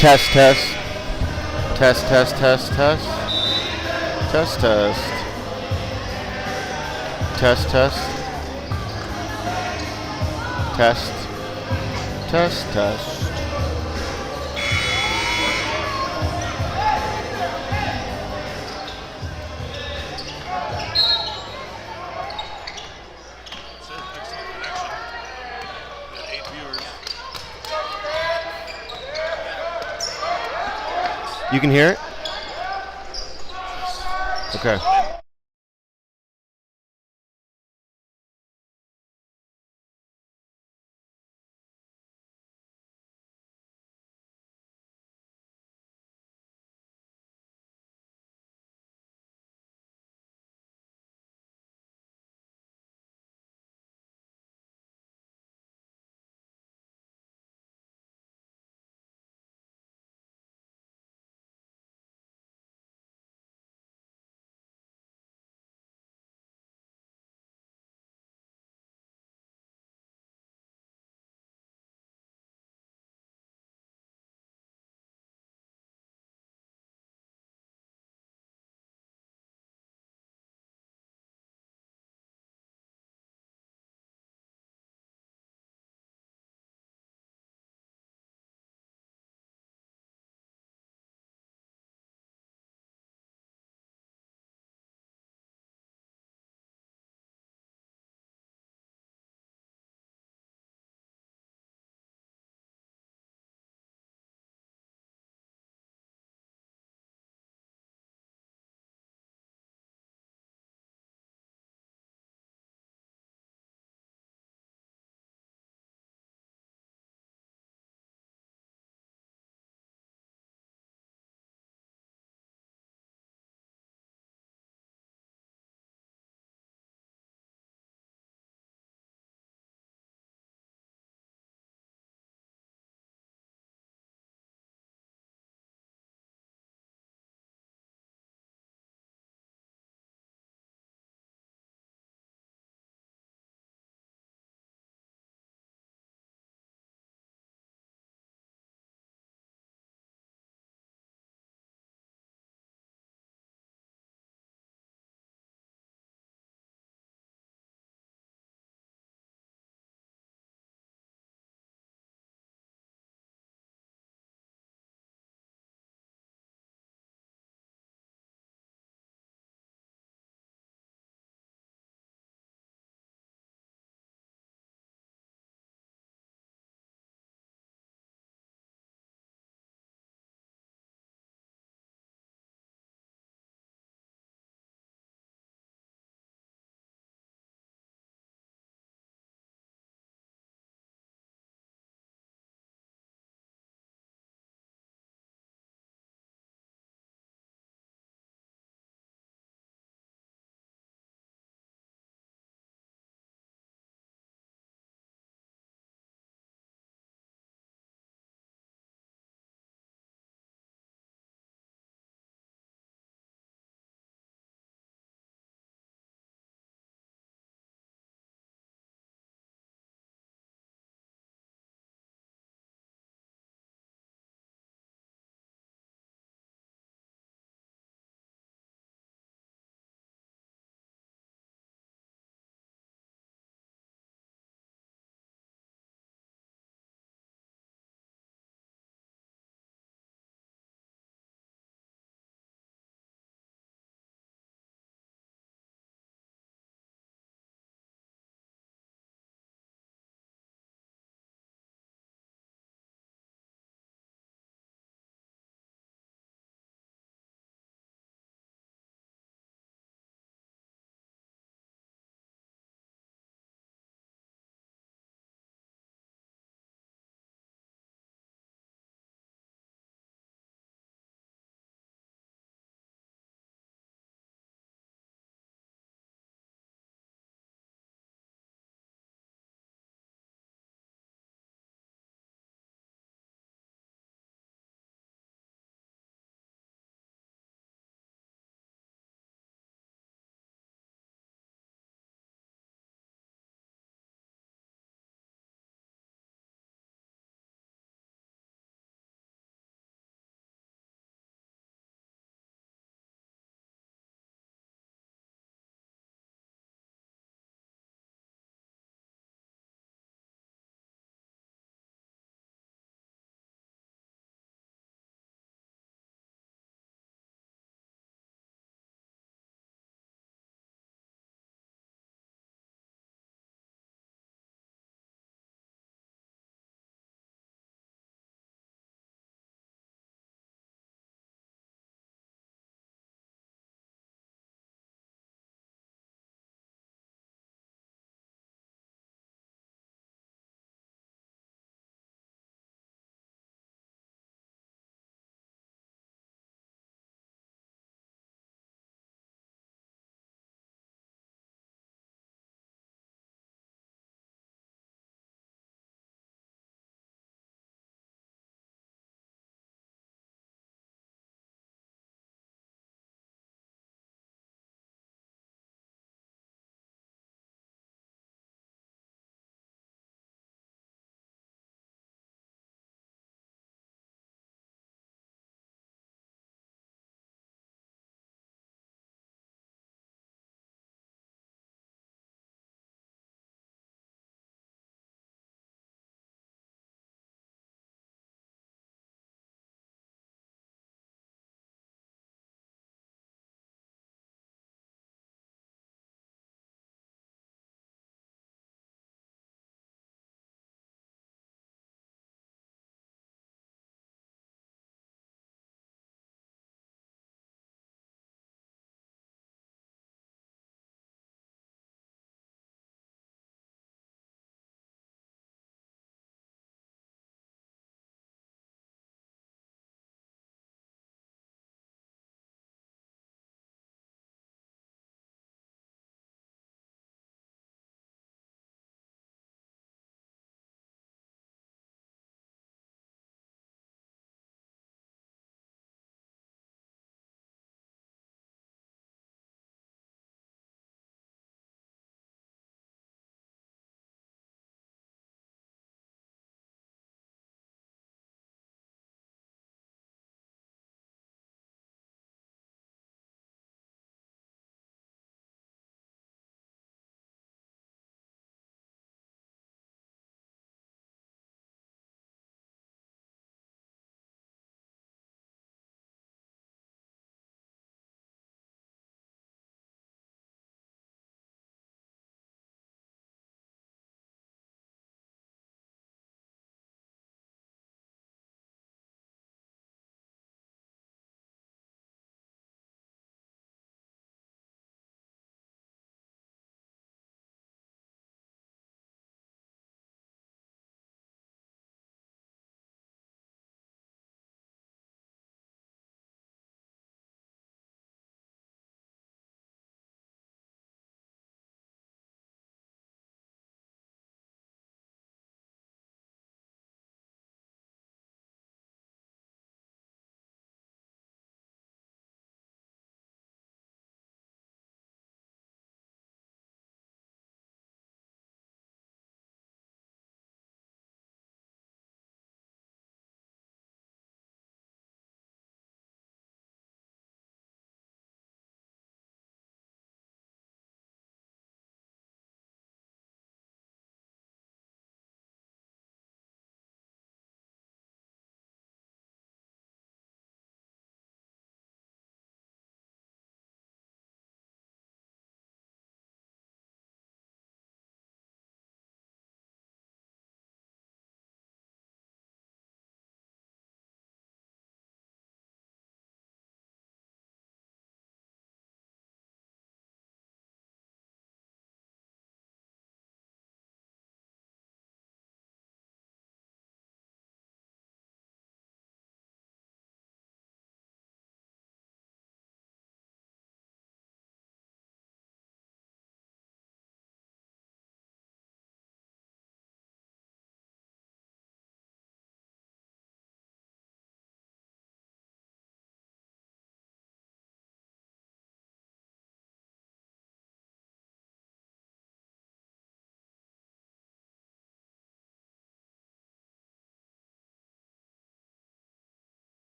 Test, test. Test, test, test, test. Test, test. Test, test. Test. Test, test. You can hear it? Okay.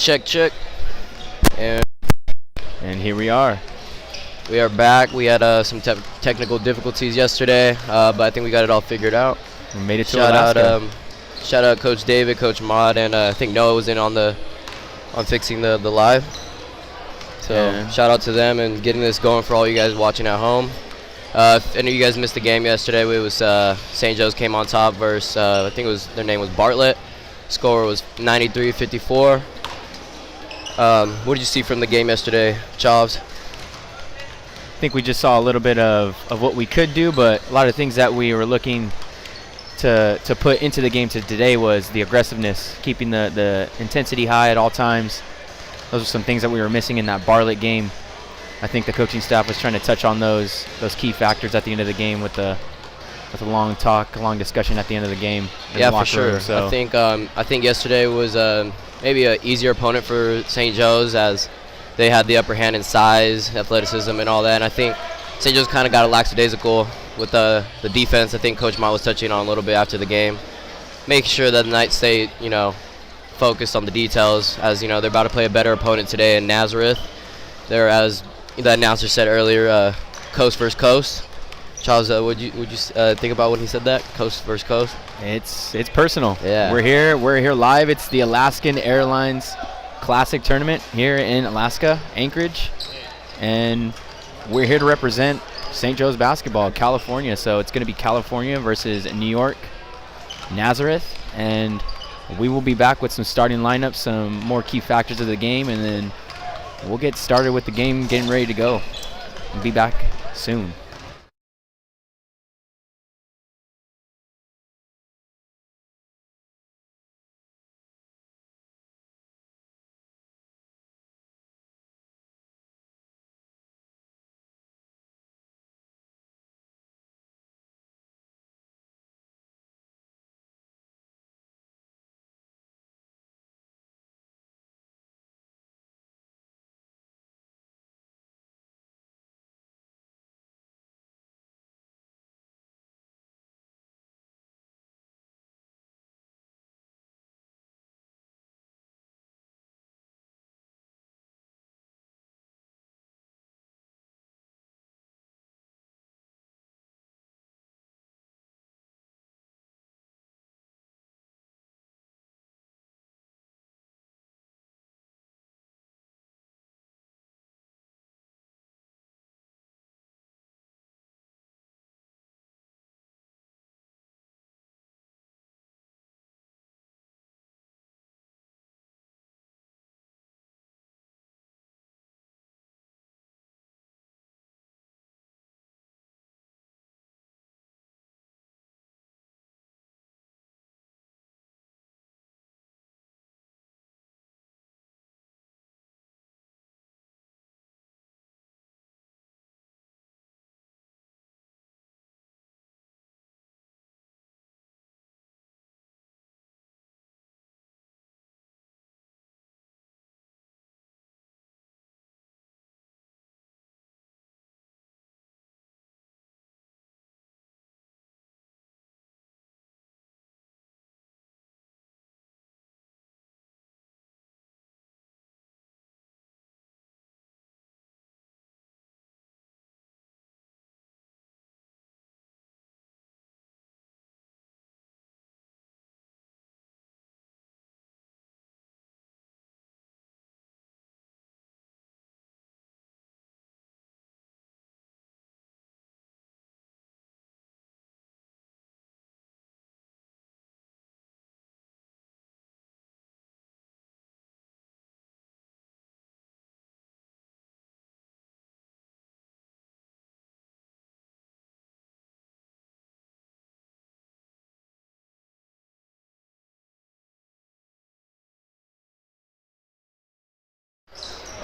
Check, check. And here we are. We are back. We had some technical difficulties yesterday, but I think we got it all figured out. We made it to Alaska. Shout out Coach David, Coach Maude, and I think Noah was in on fixing the live. So shout out to them and getting this going for all you guys watching at home. If any of you guys missed the game yesterday, it was St. Joe's came on top versus I think their name was Bartlett. Score was 93-54. What did you see from the game yesterday, Chavs? I think we just saw a little bit of what we could do, but a lot of things that we were looking to put into the game today was the aggressiveness, keeping the intensity high at all times. Those are some things that we were missing in that Bartlett game. I think the coaching staff was trying to touch on those key factors at the end of the game with a long discussion at the end of the game. Yeah, for sure. So I think yesterday was maybe an easier opponent for St. Joe's as they had the upper hand in size, athleticism, and all that. And I think St. Joe's kind of got a lackadaisical with the defense. I think Coach Mott was touching on a little bit after the game, making sure that the Knights stay, focused on the details. As they're about to play a better opponent today in Nazareth. They're, as the announcer said earlier, coast versus coast. Charles, would you think about when he said that? Coast versus coast. It's personal. Yeah. We're here live. It's the Alaskan Airlines Classic Tournament here in Alaska, Anchorage, and we're here to represent St. Joe's basketball, California. So it's going to be California versus New York, Nazareth, and we will be back with some starting lineups, some more key factors of the game, and then we'll get started with the game, getting ready to go. We'll be back soon.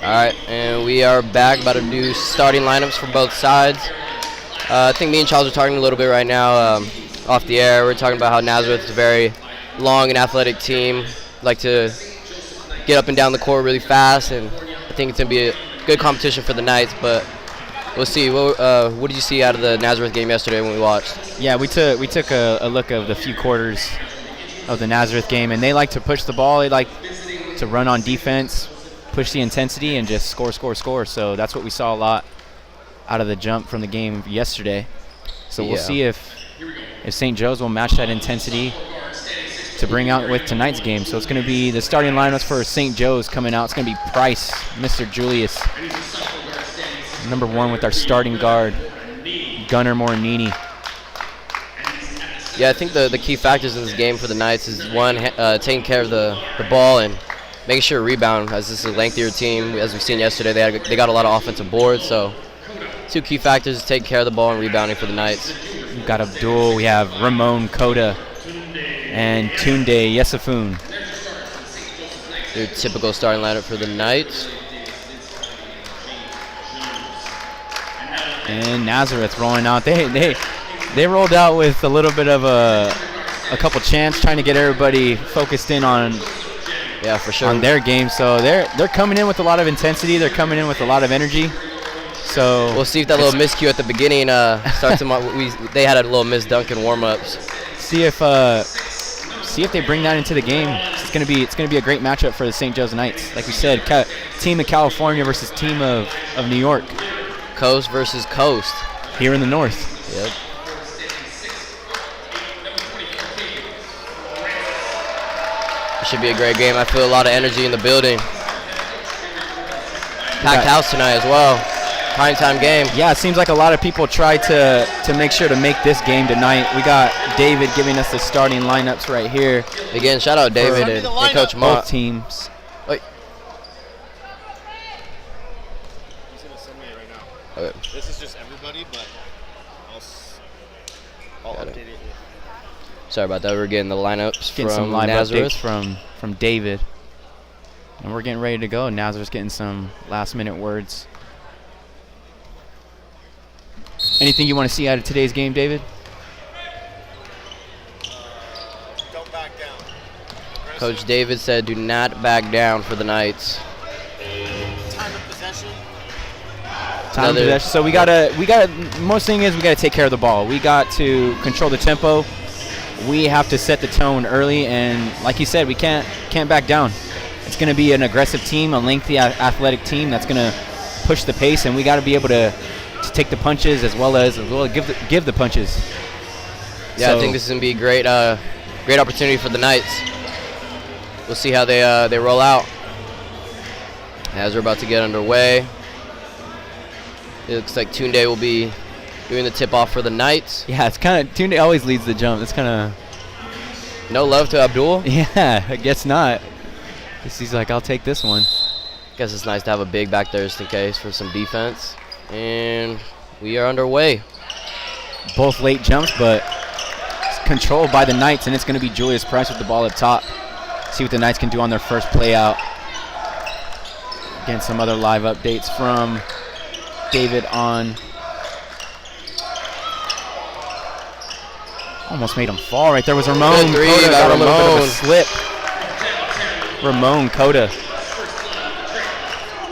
All right, and we are back, about to do starting lineups for both sides. I think me and Charles are talking a little bit right now off the air. We're talking about how Nazareth is a very long and athletic team, like to get up and down the court really fast, and I think it's going to be a good competition for the Knights, but we'll see. What did you see out of the Nazareth game yesterday when we watched? Yeah, we took a look of the few quarters of the Nazareth game, and they like to push the ball. to run on defense, push the intensity, and just score, score, score. So that's what we saw a lot out of the jump from the game yesterday. So we'll see if St. Joe's will match that intensity to bring out with tonight's game. So it's going to be the starting lineups for St. Joe's coming out. It's going to be Price, Mr. Julius, number 1 with our starting guard, Gunnar Morinini. Yeah, I think the key factors in this game for the Knights is, one, taking care of the ball and making sure to rebound, as this is a lengthier team. As we've seen yesterday, they got a lot of offensive boards. So 2 key factors: taking care of the ball and rebounding for the Knights. We've got Abdul, we have Ramon Koda, and Tunde Yesafun. Your typical starting lineup for the Knights. And Nazareth rolling out. They rolled out with a little bit of a couple chants, trying to get everybody focused in on for sure on their game. So they're coming in with a lot of intensity. They're coming in with a lot of energy. So we'll see if that little miscue at the beginning starts them. They had a little missed dunk in warm-ups. See if they bring that into the game. It's gonna be a great matchup for the St. Joe's Knights. Like we said, team of California versus team of New York. Coast versus coast. Here in the north. Yep. It should be a great game. I feel a lot of energy in the building. Packed house tonight as well. Primetime game. Yeah, it seems like a lot of people try to make sure to make this game tonight. We got David giving us the starting lineups right here. Again, shout out David and Coach Mott. Both teams. Wait. He's going to send me it right now. Okay. This is just everybody, but I'll update it. Sorry about that. We're getting the lineups Getting from some live Nazareth. updates from David. And we're getting ready to go. Nazareth's getting some last-minute words. Anything you want to see out of today's game, David? Don't back down. Coach David said, "Do not back down for the Knights." Time of possession. Time of possession. So we gotta. Most thing is we gotta take care of the ball. We got to control the tempo. We have to set the tone early, and like you said, we can't back down. It's gonna be an aggressive team, a lengthy, athletic team that's gonna push the pace, and we got to be able to take the punches as well as give the punches. Yeah, so I think this is gonna be a great opportunity for the Knights. We'll see how they roll out as we're about to get underway. It looks like Tunde will be doing the tip-off for the Knights. Yeah, it's kind of Tunde always leads the jump. It's kind of no love to Abdul. Yeah, I guess not. He's like, I'll take this one. Guess it's nice to have a big back there just in case for some defense. And we are underway. Both late jumps, but it's controlled by the Knights, and it's going to be Julius Price with the ball up top. See what the Knights can do on their first play out. Again, some other live updates from David on. Almost made him fall right there. Was Ramon. Good three, Koda got a little bit of a slip. Ramon Koda.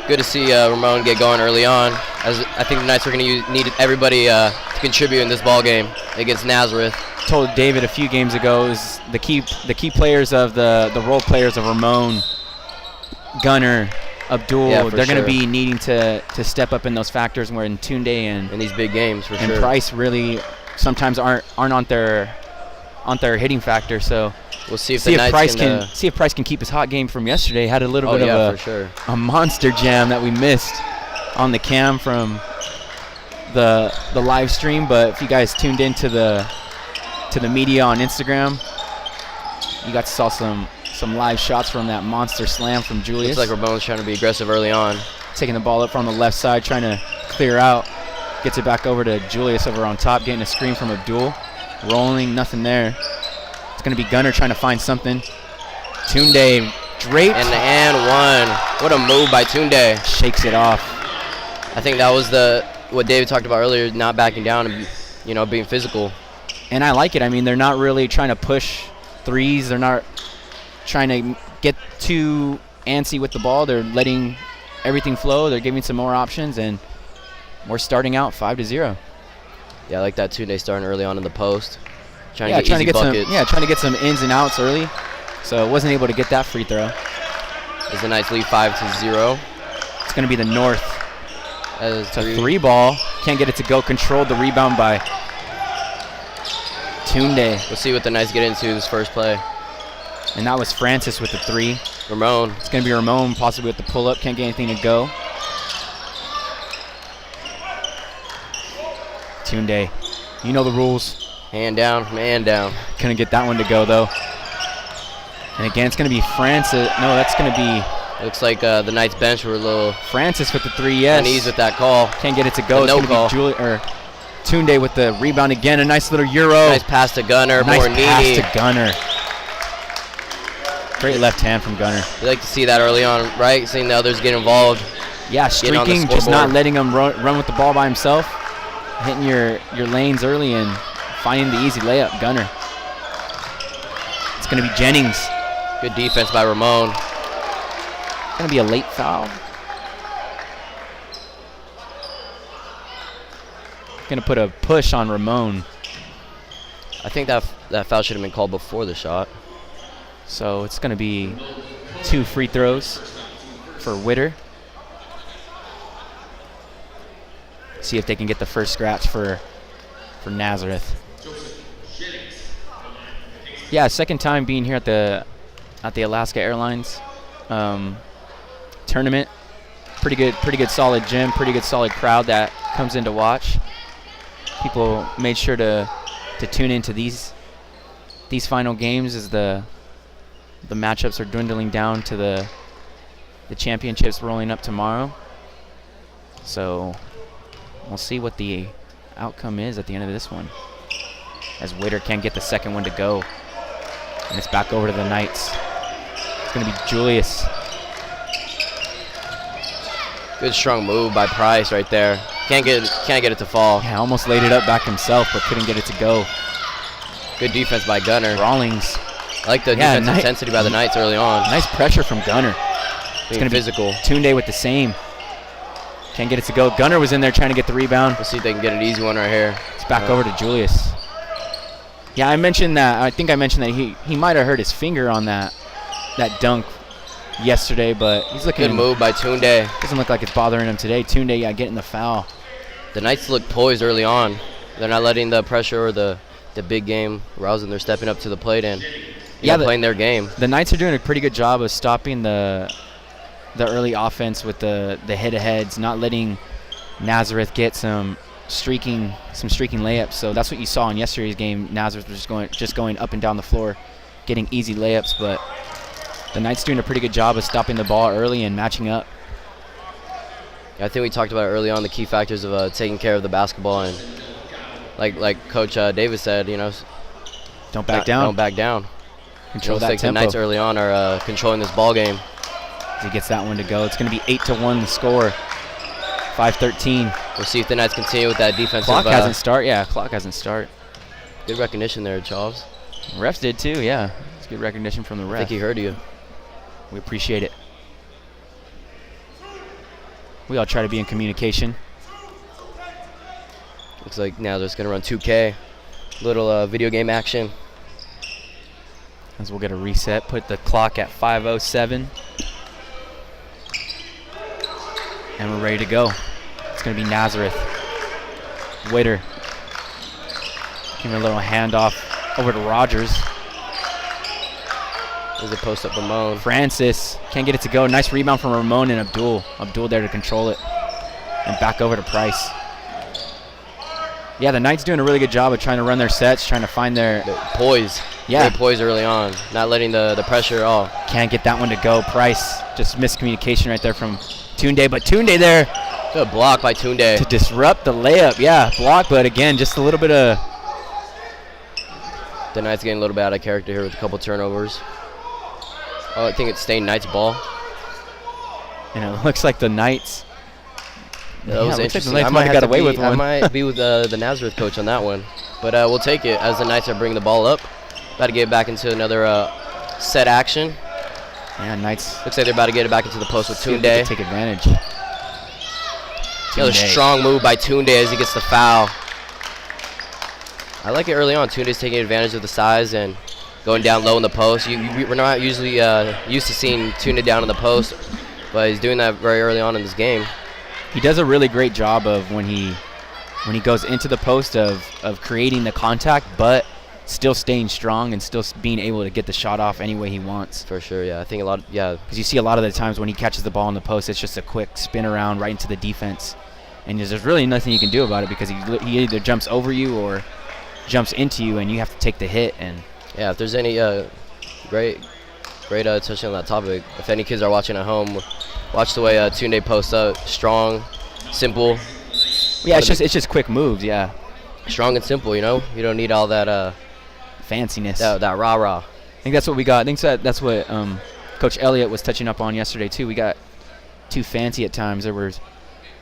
Good to see Ramon get going early on. As I think the Knights are going to need everybody to contribute in this ball game against Nazareth. Told David a few games ago is the key players of the role players of Ramon, Gunnar, Abdul. Yeah, they're going to sure. be needing to step up in those factors. Where in Tunde and in these big games for and sure. Price really sometimes aren't on their hitting factor. So we'll see if the Knights Price can keep his hot game from yesterday. Had a little bit of for sure. a monster jam that we missed on the cam from the live stream. But if you guys tuned into the media on Instagram, you got to saw some live shots from that monster slam from Julius. Looks like Ramon's trying to be aggressive early on. Taking the ball up from the left side, trying to clear out. Gets it back over to Julius over on top, getting a screen from Abdul. Rolling, nothing there. It's going to be Gunnar trying to find something. Tunde draped. And one. What a move by Tunde. Shakes it off. I think that was what David talked about earlier, not backing down and being physical. And I like it. I mean, they're not really trying to push threes. They're not trying to get too antsy with the ball. They're letting everything flow. They're giving some more options, and we're starting out 5-0. Yeah, I like that Tunde starting early on in the post. Trying to get some ins and outs early. So wasn't able to get that free throw. As the Knights lead 5-0. It's going to be the North. It's a 3 ball. Can't get it to go. Controlled the rebound by Tunde. We'll see what the Knights get into this first play. And that was Francis with the 3. Ramon. It's going to be Ramon possibly with the pull-up. Can't get anything to go. Tunde. You know the rules. Hand down, man down. Couldn't get that one to go, though. And again, it's going to be Francis. No, that's going to be... Looks like the Knights bench were a little... Francis with the 3, yes. uneasy with that call. Can't get it to go. It's going no to be Tunde with the rebound again. A nice little Euro. Nice pass to Gunner. Nice Mornini. pass to Gunner. Great left hand from Gunner. You like to see that early on, right? Seeing the others get involved. Yeah, streaking, just not letting him run with the ball by himself. Hitting your lanes early and finding the easy layup. Gunner. It's going to be Jennings. Good defense by Ramon. Going to be a late foul. Going to put a push on Ramon. I think that foul should have been called before the shot. So it's going to be 2 free throws for Witter. See if they can get the first scratch for Nazareth. Yeah, second time being here at the Alaska Airlines tournament. Pretty good solid gym, pretty good solid crowd that comes in to watch. People made sure to tune into these final games as the matchups are dwindling down to the championships rolling up tomorrow. So we'll see what the outcome is at the end of this one, as Witter can't get the second one to go. And it's back over to the Knights. It's going to be Julius. Good strong move by Price right there. Can't get it to fall. Yeah, almost laid it up back himself, but couldn't get it to go. Good defense by Gunner. Rawlings. I like the defensive intensity by the Knights early on. Nice pressure from Gunner. It's going to be physical. Tunde with the same. Can't get it to go. Gunner was in there trying to get the rebound. Let's see if they can get an easy one right here. It's back over to Julius. Yeah, I mentioned that. I think I mentioned that he might have hurt his finger on that dunk yesterday, but he's looking... Good move by Tunde. Doesn't look like it's bothering him today. Tunde, yeah, getting the foul. The Knights look poised early on. They're not letting the pressure or the big game rouse them. They're stepping up to the plate and playing their game. The Knights are doing a pretty good job of stopping the early offense with the hit-aheads, not letting Nazareth get some streaking layups. So that's what you saw in yesterday's game. Nazareth was just going up and down the floor, getting easy layups, but the Knights doing a pretty good job of stopping the ball early and matching up. I think we talked about early on the key factors of taking care of the basketball, and like Coach Davis said, don't back down. Don't back down. Control that tempo. The Knights early on are controlling this ball game. As he gets that one to go, it's going to be 8-1 the score. 5:13. We'll see if the Knights continue with that defensive. Clock hasn't start. Yeah, clock hasn't start. Good recognition there, Charles. Refs did too. Yeah, it's good recognition from the ref. I think he heard you. We appreciate it. We all try to be in communication. Looks like now they're just going to run 2K. Little video game action. As we'll get a reset, put the clock at 5:07. And we're ready to go. It's going to be Nazareth. Witter. Giving a little handoff over to Rogers. There's a post up Ramon. Francis can't get it to go. Nice rebound from Ramon and Abdul. Abdul there to control it. And back over to Price. Yeah, the Knights doing a really good job of trying to run their sets, trying to find their poise. Yeah. Great poise early on, not letting the pressure at all. Can't get that one to go. Price, just miscommunication right there from Tunde, but Tunde there. Good block by Tunde. To disrupt the layup. Yeah, block, but again, just a little bit of... The Knights getting a little bit out of character here with a couple turnovers. Oh, I think it's staying Knights ball. And it looks like the Knights... That was interesting. Like the Knights might have got away with one. I might be with the Nazareth coach on that one. But we'll take it as the Knights are bringing the ball up. About to get back into another set action. Yeah, Knights. Looks like they're about to get it back into the post with Tunde. Take advantage. Another strong move by Tunde as he gets the foul. I like it early on. Tunde's taking advantage of the size and going down low in the post. We're not usually used to seeing Tunde down in the post, but he's doing that very early on in this game. He does a really great job of when he goes into the post of creating the contact, but still staying strong and still being able to get the shot off any way he wants. For sure, yeah. I think because you see a lot of the times when he catches the ball in the post, it's just a quick spin around right into the defense, and there's really nothing you can do about it because he either jumps over you or jumps into you, and you have to take the hit. And yeah, if there's any great touching on that topic, if any kids are watching at home, watch the way Tunde posts up. Strong, simple. Yeah, it's just quick moves. Yeah, strong and simple. You don't need all that fanciness. That rah-rah. I think that's what we got. I think that's what Coach Elliott was touching up on yesterday too. We got too fancy at times. There was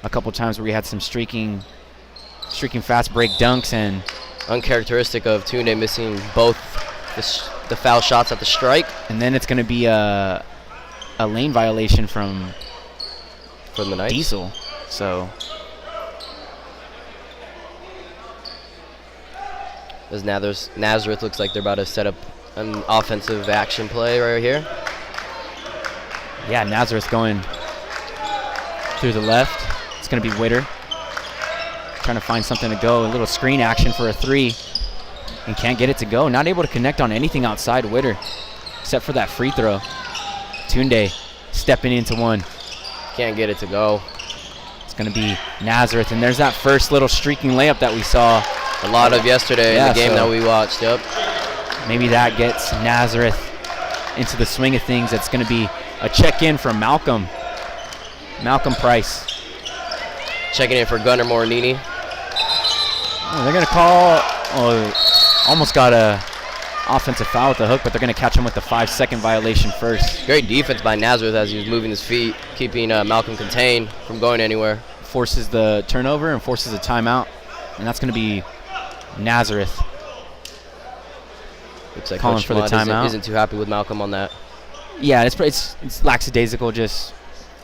a couple times where we had some streaking fast break dunks, and uncharacteristic of Tunde missing both the foul shots at the strike. And then it's going to be a lane violation from the Knights. Diesel. So as Nazareth looks like they're about to set up an offensive action play right here. Yeah, Nazareth going through the left. It's going to be Witter trying to find something to go. A little screen action for a three, and can't get it to go. Not able to connect on anything outside Witter, except for that free throw. Tunde stepping into one. Can't get it to go. It's going to be Nazareth, and there's that first little streaking layup that we saw a lot of yesterday in the game that we watched. Yep. Maybe that gets Nazareth into the swing of things. It's going to be a check-in from Malcolm Price. Checking in for Gunnar Morinini. Oh, they're going to call. Almost got a offensive foul with the hook, but they're going to catch him with the 5-second violation first. Great defense by Nazareth as he was moving his feet, keeping Malcolm contained from going anywhere. Forces the turnover and forces a timeout, and that's going to be Nazareth. Looks like calling Coach for the timeout. Isn't too happy with Malcolm on that. Yeah, it's lackadaisical. Just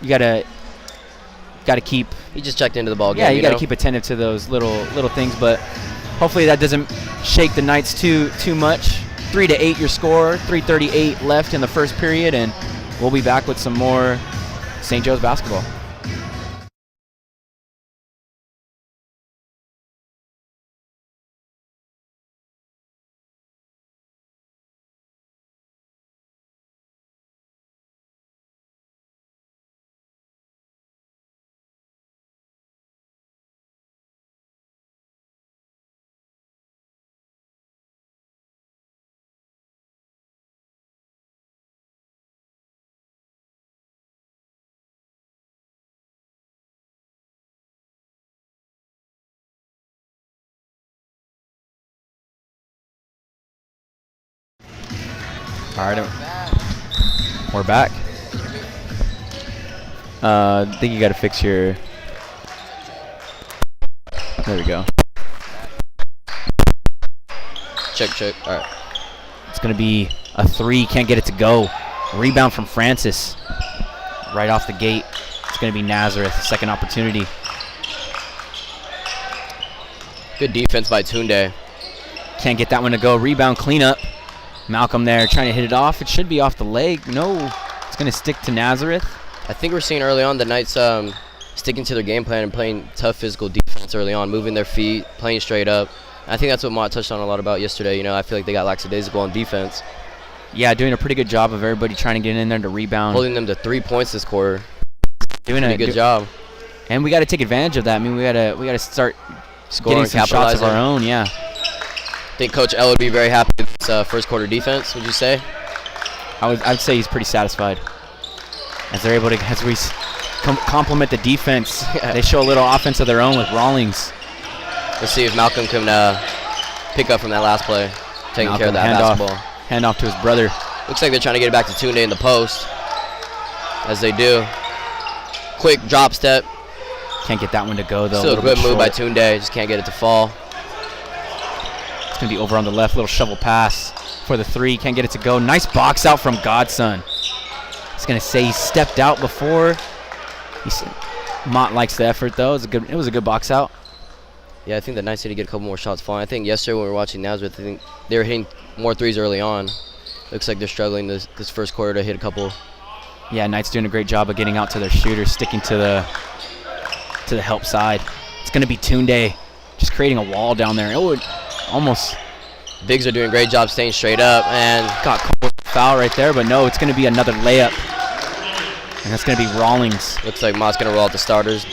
you gotta keep. He just checked into the ball game. Yeah, you gotta keep attentive to those little things, but hopefully that doesn't shake the Knights too much. 3-8 your score. 3:38 left in the first period, and we'll be back with some more St. Joe's basketball. All right, we're back. I think you got to fix your. There we go. Check. All right. It's going to be a three. Can't get it to go. Rebound from Francis. Right off the gate. It's going to be Nazareth. Second opportunity. Good defense by Tunde. Can't get that one to go. Rebound cleanup. Malcolm there trying to hit it off. It should be off the leg. No. It's going to stick to Nazareth. I think we're seeing early on the Knights sticking to their game plan and playing tough physical defense early on, moving their feet, playing straight up. I think that's what Mott touched on a lot about yesterday. I feel like they got lackadaisical on defense. Yeah, doing a pretty good job of everybody trying to get in there to rebound. Holding them to 3 points this quarter. Doing a good job. And we got to take advantage of that. I mean, we got to start scoring, getting some shots of our own. Yeah. I think Coach L would be very happy with this first quarter defense. Would you say? I'd say he's pretty satisfied as they're able to complement the defense. Yeah. They show a little offense of their own with Rawlings. Let's see if Malcolm can pick up from that last play, taking care of that basketball. Hand off to his brother. Looks like they're trying to get it back to Tunde in the post, as they do. Quick drop step. Can't get that one to go, though. Still a good move by Tunde, just can't get it to fall. It's going to be over on the left, little shovel pass for the three. Can't get it to go. Nice box out from Godson. He's going to say he stepped out before. Mott likes the effort, though. It was a good box out. Yeah, I think the Knights need to get a couple more shots falling. I think yesterday when we were watching Nazareth, I think they were hitting more threes early on. Looks like they're struggling this first quarter to hit a couple. Yeah, Knight's doing a great job of getting out to their shooters, sticking to the help side. It's going to be Tunde just creating a wall down there. Oh, almost. Bigs are doing a great job staying straight up and got called with a foul right there, but no, it's going to be another layup. And that's going to be Rawlings. Looks like Mott's going to roll out the starters.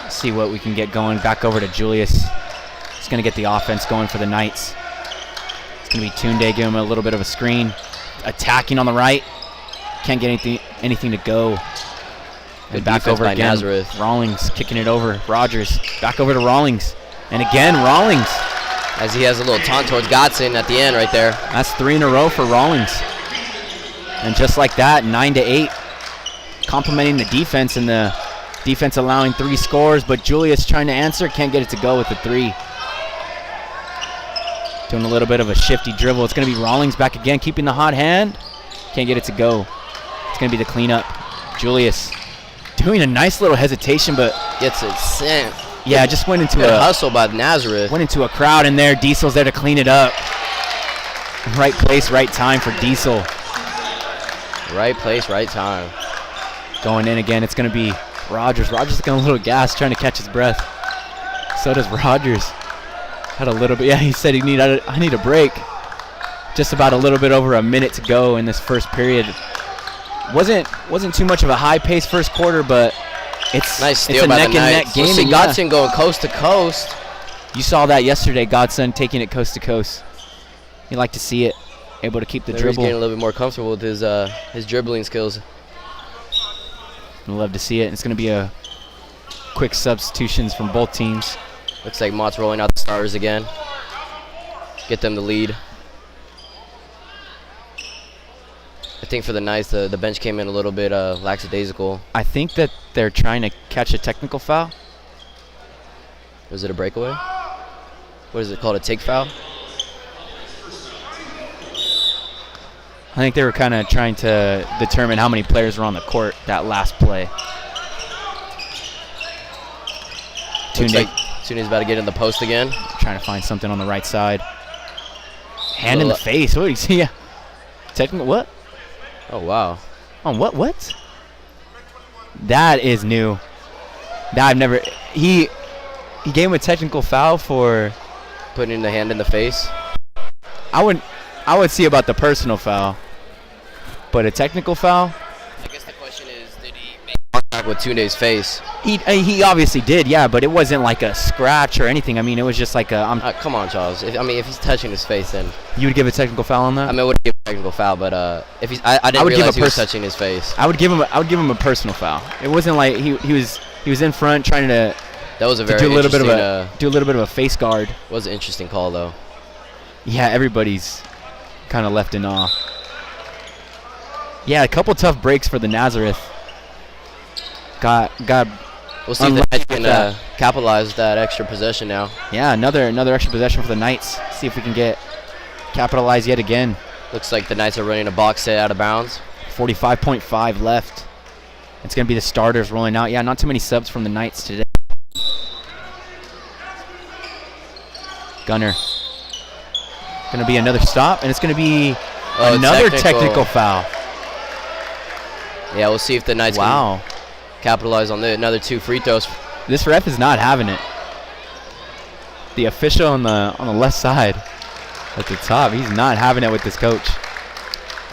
See what we can get going. Back over to Julius. He's going to get the offense going for the Knights. It's going to be Tunde giving him a little bit of a screen. Attacking on the right. Can't get anything to go. And back over again. Nazareth. Rawlings kicking it over. Rogers. Back over to Rawlings. And again, Rawlings. As he has a little taunt towards Godson at the end right there. That's 3 in a row for Rawlings. And just like that, 9-8. Complimenting the defense, and the defense allowing 3 scores, but Julius trying to answer, can't get it to go with the 3. Doing a little bit of a shifty dribble. It's going to be Rawlings back again, keeping the hot hand. Can't get it to go. It's going to be the cleanup. Julius doing a nice little hesitation, but gets it sent. Yeah, just went into a hustle by Nazareth. Went into a crowd in there. Diesel's there to clean it up. Right place, right time for Diesel. Right place, right time. Going in again. It's going to be Rogers. Rogers getting a little gas, trying to catch his breath. So does Rogers. Had a little bit. Yeah, he said I need a break. Just about a little bit over a minute to go in this first period. Wasn't too much of a high-paced first quarter, but it's nice steal it's a by neck the and neck Knights. game. We'll see Godson going coast to coast. You saw that yesterday, Godson taking it coast to coast. You like to see it, able to keep the dribble. He's getting a little bit more comfortable with his dribbling skills. I'd love to see it. It's going to be a quick substitutions from both teams. Looks like Mott's rolling out the starters again. Get them the lead. I think for the Knights, the bench came in a little bit lackadaisical. I think that they're trying to catch a technical foul. Was it a breakaway? What is it called, a take foul? I think they were kind of trying to determine how many players were on the court that last play. Tunde's about to get in the post again. Trying to find something on the right side. Hand in the face. What do you see? Yeah. Technical what? Oh, wow. On what? What? That is new. That I've never. He gave him a technical foul for putting the hand in the face. I would see about the personal foul, but a technical foul. I guess the question is, did he make contact with Tunde's face? He obviously did, yeah, but it wasn't like a scratch or anything. I mean, it was just like a. Come on, Charles. If he's touching his face, then you would give a technical foul on that. I mean, I would give a technical foul, but if he's, I didn't realize he was touching his face. I would give him a personal foul. It wasn't like he was in front trying to. That was a very do a little bit of a face guard. Was an interesting call though. Yeah, everybody's kind of left in awe. Yeah, a couple tough breaks for the Nazareth. We'll see if the Knights can capitalize that extra possession now. Yeah, another extra possession for the Knights. See if we can capitalize yet again. Looks like the Knights are running a box set out of bounds. 45.5 left. It's going to be the starters rolling out. Yeah, not too many subs from the Knights today. Gunner. Going to be another stop, and it's going to be another technical foul. Yeah, we'll see if the Knights can capitalize on another 2 free throws. This ref is not having it. The official on the left side at the top, he's not having it with this coach.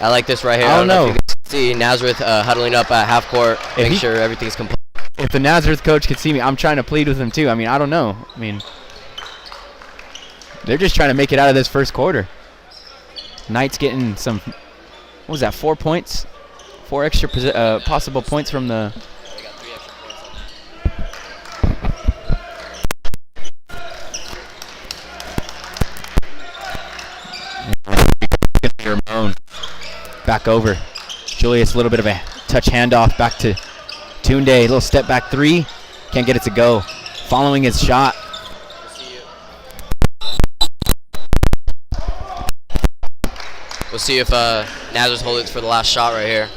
I like this right here. I don't know. If you can see Nazareth huddling up at half court, make sure everything's complete. If the Nazareth coach could see me, I'm trying to plead with him too. I mean, I don't know. I mean, they're just trying to make it out of this first quarter. Knights getting some, what was that, 4 points? 4 extra possible points from the. They got 3 extra points. Ramon. Back over. Julius, a little bit of a touch handoff back to Tunde. A little step back 3. Can't get it to go. Following his shot. We'll see if Nazareth holds it for the last shot right here.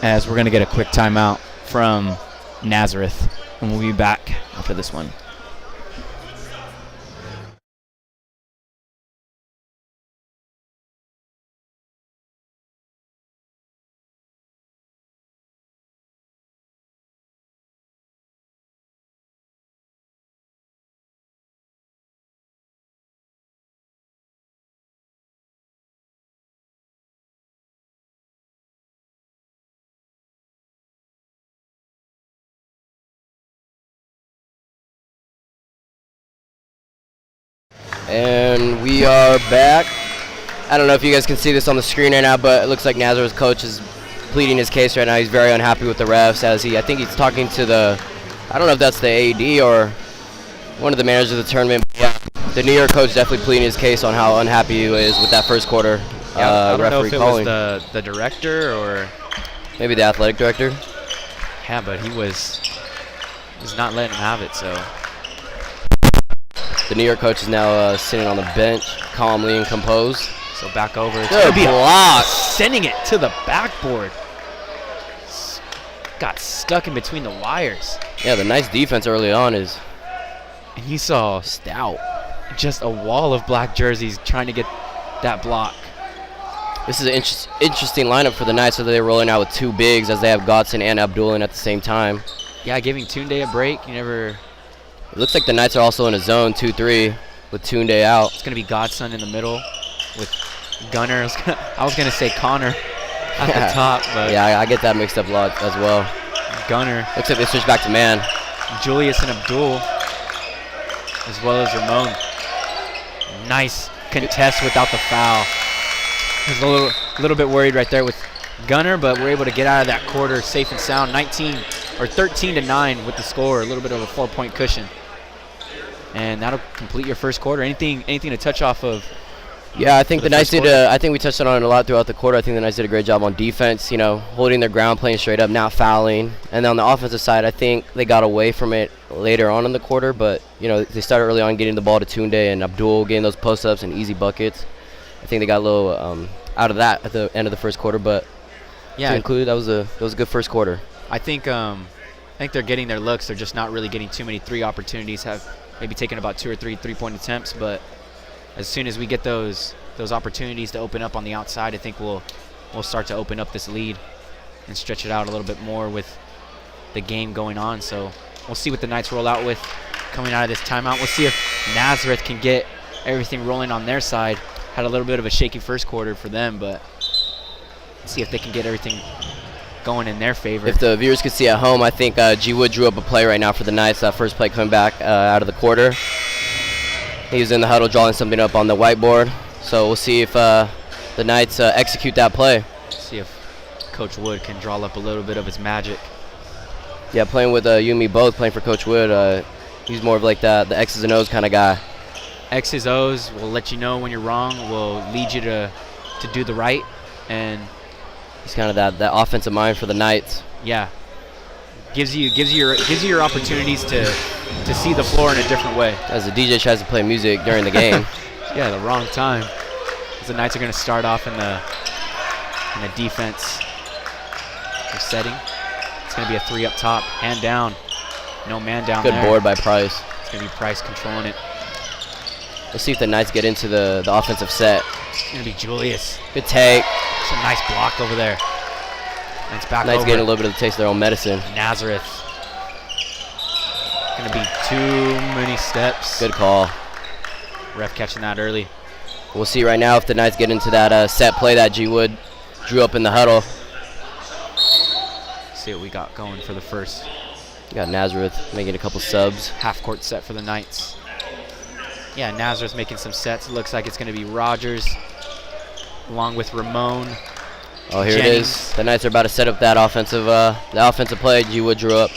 As we're going to get a quick timeout from Nazareth. And we'll be back after this one. And we are back. I don't know if you guys can see this on the screen right now, but it looks like Nazareth's coach is pleading his case right now. He's very unhappy with the refs as I think he's talking to I don't know if that's the AD or one of the managers of the tournament. But yeah, the New York coach definitely pleading his case on how unhappy he is with that first quarter I don't know referee if it calling. was the director or Maybe the athletic director. Yeah, but he was not letting him have it, so. The New York coach is now sitting on the bench, calmly and composed. So back over. It's Good gonna be block. sending it to the backboard. Got stuck in between the wires. Yeah, the nice defense early on is And you saw stout. just a wall of black jerseys trying to get that block. This is an interesting lineup for the Knights, so they're rolling out with two bigs as they have Godson and Abdul in at the same time. Yeah, giving Tunde a break. You never. It looks like the Knights are also in a zone 2-3 with Tunde out. It's gonna be Godson in the middle with Gunner. I was gonna say Connor at the top, but Yeah, I get that mixed up a lot as well. Gunner, Looks like they switched back to man. Julius and Abdul, as well as Ramon. Nice contest without the foul. I was a little bit worried right there with Gunner, but we're able to get out of that quarter safe and sound. 13-9 with the score. A little bit of a 4-point cushion, and that'll complete your first quarter. Anything to touch off of? Yeah, I think For the the Knights first did. quarter? I think we touched on it a lot throughout the quarter. I think the Knights did a great job on defense. You know, holding their ground, playing straight up, not fouling. And then on the offensive side, I think they got away from it later on in the quarter. But you know, they started early on getting the ball to Tunde and Abdul, getting those post-ups and easy buckets. I think they got a little out of that at the end of the first quarter. But Yeah, to include, that was a good first quarter. I think they're getting their looks. They're just not really getting too many three opportunities. Have maybe taken about 2 or 3 3-point attempts, but as soon as we get those opportunities to open up on the outside, I think we'll start to open up this lead and stretch it out a little bit more with the game going on. So we'll see what the Knights roll out with coming out of this timeout. We'll see if Nazareth can get everything rolling on their side. Had a little bit of a shaky first quarter for them, but see if they can get everything going in their favor. If the viewers could see at home, I think G. Wood drew up a play right now for the Knights. That first play coming back out of the quarter. He was in the huddle drawing something up on the whiteboard. So we'll see if the Knights execute that play. See if Coach Wood can draw up a little bit of his magic. Yeah, playing with you and me both, playing for Coach Wood. He's more of like the X's and O's kind of guy. X's, O's will let you know when you're wrong, will lead you to do the right, and He's kind of that offensive mind for the Knights. yeah, gives you your opportunities to see the floor in a different way. As the DJ tries to play music during the game. Yeah, the wrong time. 'Cause the Knights are going to start off in the defense setting. It's going to be a 3 up top, hand down, no man down Good there. board by Price. It's going to be Price controlling it. Let's see if the Knights get into the offensive set. It's going to be Julius. Good take. It's a nice block over there. And it's back Knights over. getting a little bit of the taste of their own medicine. Nazareth. Going to be too many steps. Good call. Ref catching that early. We'll see right now if the Knights get into that set play that G. Wood drew up in the huddle. See what we got going for the first You got Nazareth making a couple subs. half-court set for the Knights. Yeah, Nazareth making some sets. It looks like it's going to be Rogers along with Ramon. Oh, here Jennings. it is. The Knights are about to set up that offensive play G. Wood drew up.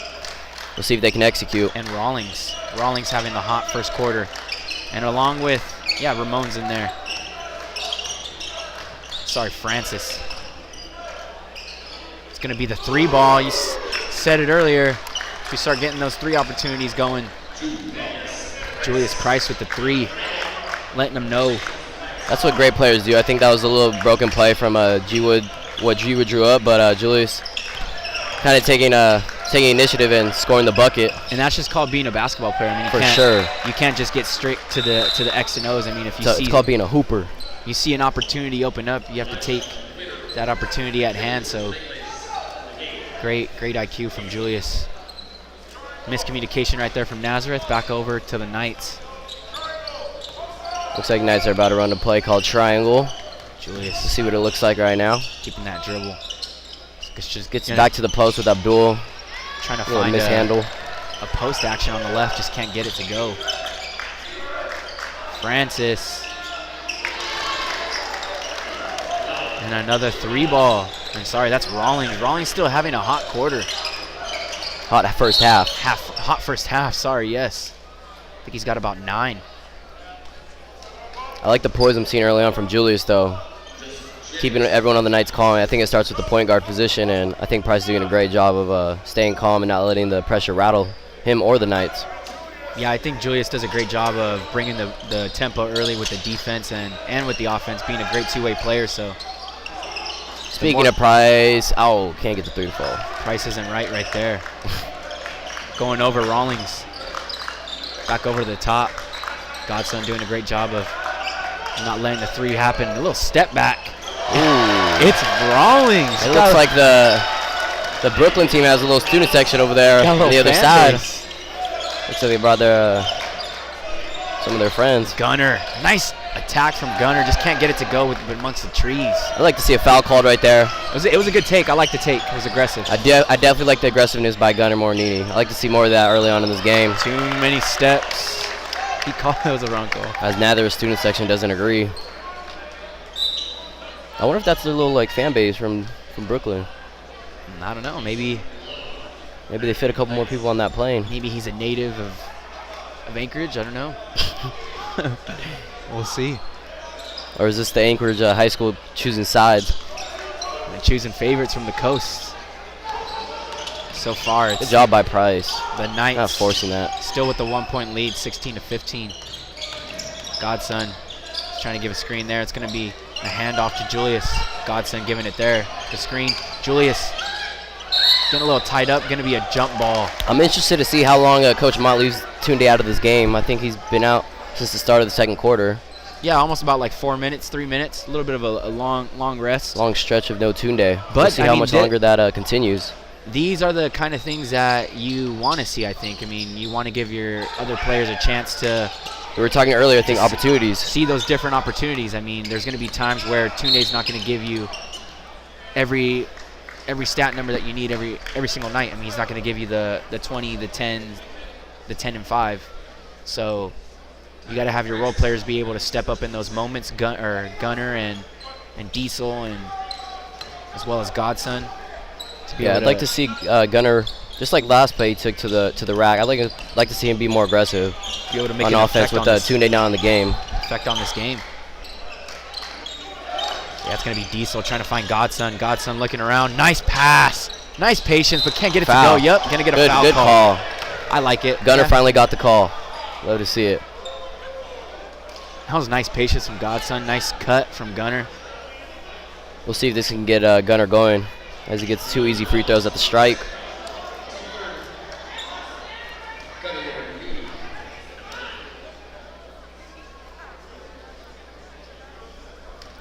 We'll see if they can execute. And Rawlings. Rawlings having the hot first quarter. And along with, yeah, Ramon's in there. Sorry, Francis. It's going to be the 3 ball. You said it earlier. If we start getting those 3 opportunities going, Julius Price with the 3, letting them know. That's what great players do. I think that was a little broken play from G. Wood, what G. Wood drew up, but Julius kind of taking initiative and scoring the bucket. And that's just called being a basketball player. I mean, For sure. You can't just get straight to the X and O's. I mean, if you So see it's called being a hooper. you see an opportunity open up, you have to take that opportunity at hand. So great IQ from Julius. Miscommunication right there from Nazareth. Back over to the Knights. Looks like Knights are about to run a play called triangle. Julius Let's see what it looks like right now. keeping that dribble. It's just Gets back to the post with Abdul. trying to A little find mishandle. a post action on the left. Just can't get it to go. Francis. And another 3-ball. I'm sorry, that's Rawlings. Rawlings still having a hot quarter. Hot first half. Hot first half, sorry, yes. I think he's got about 9. I like the poise I'm seeing early on from Julius, though. Keeping everyone on the Knights calm. I think it starts with the point guard position, and I think Price is doing a great job of staying calm and not letting the pressure rattle him or the Knights. Yeah, I think Julius does a great job of bringing the tempo early with the defense and with the offense, being a great two-way player. So, speaking of Price, can't get the 3 to fall. Price isn't right there. Going over Rawlings. Back over to the top. Godson doing a great job of not letting the 3 happen. A little step back. Ooh. It's Rawlings. It looks like the Brooklyn team has a little student section over there on the other side. Looks like they brought some of their friends. Gunner. Nice attack from Gunner. Just can't get it to go amongst the trees. I'd like to see a foul called right there. It was a good take. I like the take. It was aggressive. I definitely like the aggressiveness by Gunner more than Nene. I like to see more of that early on in this game. Too many steps. He called it was a wrong call. As Nazareth student section doesn't agree. I wonder if that's their little fan base from Brooklyn. I don't know. Maybe they fit a couple more people on that plane. Maybe he's a native of Anchorage. I don't know. We'll see. Or is this the Anchorage high school choosing sides? They're choosing favorites from the coast. So far, it's good job by Price. The Knights not forcing that. Still with the 1-point lead, 16-15. Godson is trying to give a screen there. It's going to be a handoff to Julius. Godson giving it there. The screen. Julius getting a little tied up. Going to be a jump ball. I'm interested to see how long Coach Motley's Tunde out of this game. I think he's been out since the start of the second quarter. Yeah, almost about 4 minutes, 3 minutes. A little bit of a long rest. Long stretch of no Tunde. But we'll see how much longer that continues. These are the kind of things that you want to see, I think. I mean, you want to give your other players a chance to... We were talking earlier, I think, opportunities. See those different opportunities. I mean, there's going to be times where Tunde's not going to give you every stat number that you need every single night. I mean, he's not going to give you the 20, the 10, the 10 and 5. So you got to have your role players be able to step up in those moments. Gunner and Diesel and as well as Godson. Yeah, I'd like to see Gunner, just like last play he took to the rack. I'd like to see him be more aggressive be able to make on offense with Tunde now in the game. Effect on this game. Yeah, it's going to be Diesel trying to find Godson. Godson looking around. Nice pass. Nice patience, but can't get it foul. to go. Yep, going to get a foul Good call. I like it. Gunner finally got the call. Love to see it. That was nice patience from Godson. Nice cut from Gunner. We'll see if this can get Gunner going as he gets 2 easy free throws at the strike.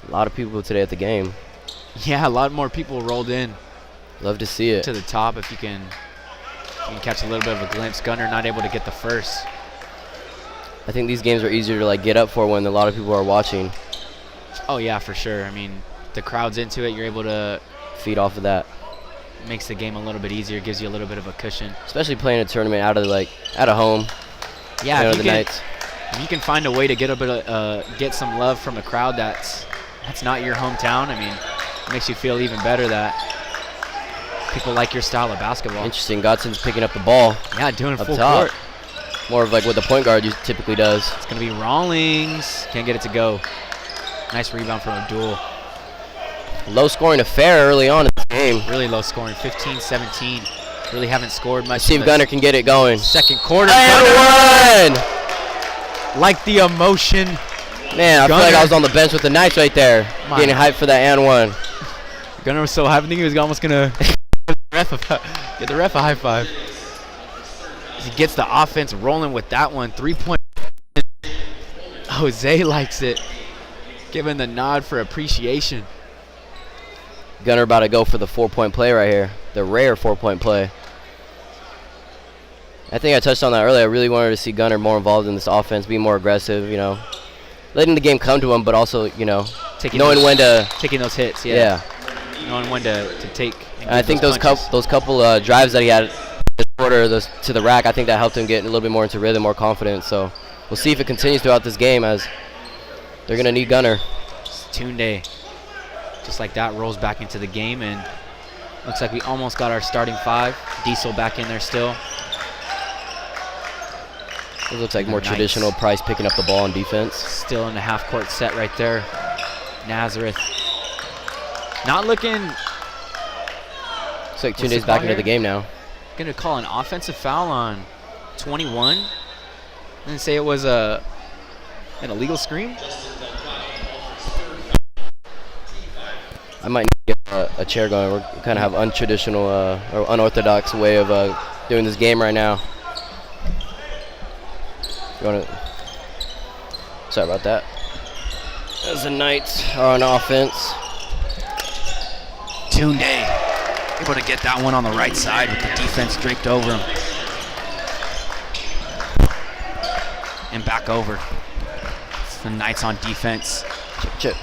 A lot of people today at the game. Yeah, a lot more people rolled in. Love to see it. To the top if you can catch a little bit of a glimpse. Gunner not able to get the first. I think these games are easier to get up for when a lot of people are watching. Oh yeah, for sure. I mean, the crowd's into it. You're able to feed off of that. Makes the game a little bit easier. Gives you a little bit of a cushion. Especially playing a tournament out of home. Yeah, the Knights. If you can find a way to get some love from a crowd that's not your hometown, I mean, it makes you feel even better that people like your style of basketball. Interesting. Godson's picking up the ball. Yeah, doing up full top. court. More of what the point guard typically does. It's going to be Rawlings. Can't get it to go. Nice rebound from Abdul. Low scoring affair early on in this game. Really low scoring, 15-17. Really haven't scored much. Let's see if Gunner can get it going. Second quarter. And one! Like the emotion. Man, I feel like I was on the bench with the Knights right there. Getting hyped for that and one. Gunner was so happy. I think he was almost going to get the ref a high five. He gets the offense rolling with that one. 3-point. Jose likes it. Giving the nod for appreciation. Gunner about to go for the 4-point play right here. The rare 4-point play. I think I touched on that earlier. I really wanted to see Gunner more involved in this offense, be more aggressive, letting the game come to him, but also, knowing when to... Taking those hits, yeah. Knowing when to take. And I think those couple drives that he had this quarter to the rack, I think that helped him get a little bit more into rhythm, more confidence. So we'll see if it continues throughout this game, as they're going to need Gunner. Tunde, just like that, rolls back into the game, and looks like we almost got our starting 5. Diesel back in there still. It looks like more traditional Price picking up the ball on defense. Still in the half-court set right there. Nazareth not looking. Looks like Tunde's back into the game now. Going to call an offensive foul on 21 and say it was an illegal screen. I might need to get a chair going. We kind of have untraditional or unorthodox way of doing this game right now. Sorry about that. As the Knights are on offense. Tunde able to get that one on the right side with the defense draped over him. And back over. The Knights on defense. Chip.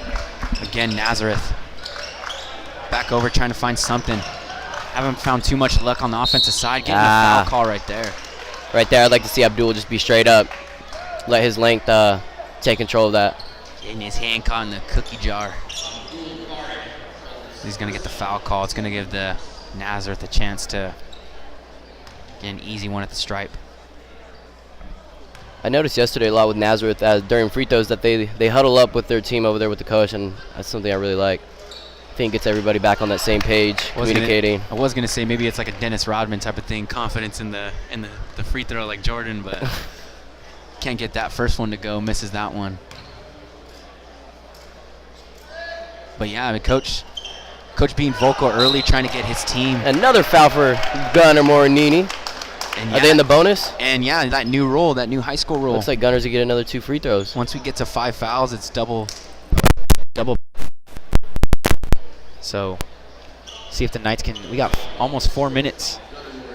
Again, Nazareth. Back over trying to find something. Haven't found too much luck on the offensive side. Getting a foul call right there. Right there, I'd like to see Abdul just be straight up. Let his length take control of that. Getting his hand caught in the cookie jar. He's going to get the foul call. It's going to give the Nazareth a chance to get an easy one at the stripe. I noticed yesterday a lot with Nazareth during free throws that they huddle up with their team over there with the coach, and that's something I really like. I think it gets everybody back on that same page, communicating. I was going to say maybe it's like a Dennis Rodman type of thing, confidence in the free throw like Jordan, but can't get that first one to go, misses that one. But yeah, I mean, Coach being vocal early, trying to get his team. Another foul for Gunner Morinini. Are they in the bonus? And yeah, that new rule, that new high school rule. Looks like Gunners will get another 2 free throws. Once we get to 5 fouls, it's double. So, see if the Knights can. We got almost 4 minutes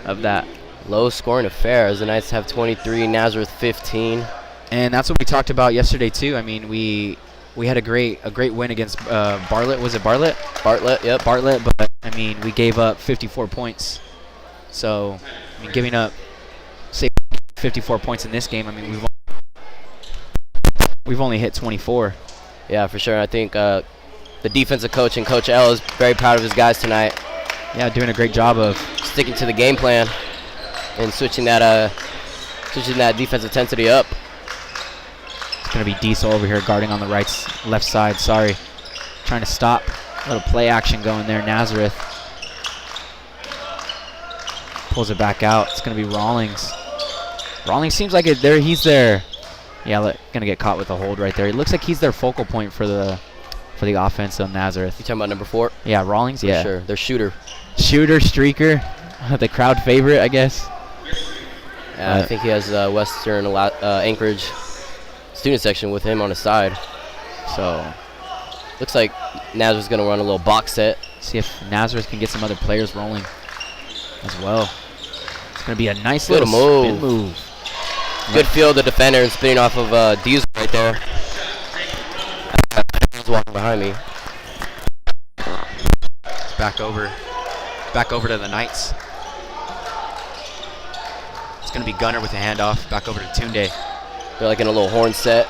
of that. Low scoring affair as the Knights have 23, Nazareth 15. And that's what we talked about yesterday too. I mean, we had a great win against Bartlett. Was it Bartlett? Bartlett, yep. Bartlett, but I mean, we gave up 54 points. So, I mean, giving up, say, 54 points in this game. I mean, we've only hit 24. Yeah, for sure. I think the defensive coach and Coach L is very proud of his guys tonight. Yeah, doing a great job of sticking to the game plan and switching that defensive intensity up. It's going to be Diesel over here guarding on the left side. Sorry. Trying to stop. A little play action going there. Nazareth pulls it back out. It's going to be Rawlings. Rawlings seems like he's there. Yeah, going to get caught with a hold right there. It looks like he's their focal point for the offense on Nazareth. You talking about number 4? Yeah, Rawlings. For sure. Their shooter, streaker, the crowd favorite, I guess. I think he has Western Anchorage student section with him on his side. So, looks like Nazareth's going to run a little box set. See if Nazareth can get some other players rolling as well. It's going to be a nice little spin move. Good feel of the defender and spinning off of Diesel right there. He's walking behind me. It's back over to the Knights. It's going to be Gunner with the handoff. Back over to Tunde. They're like in a little horn set.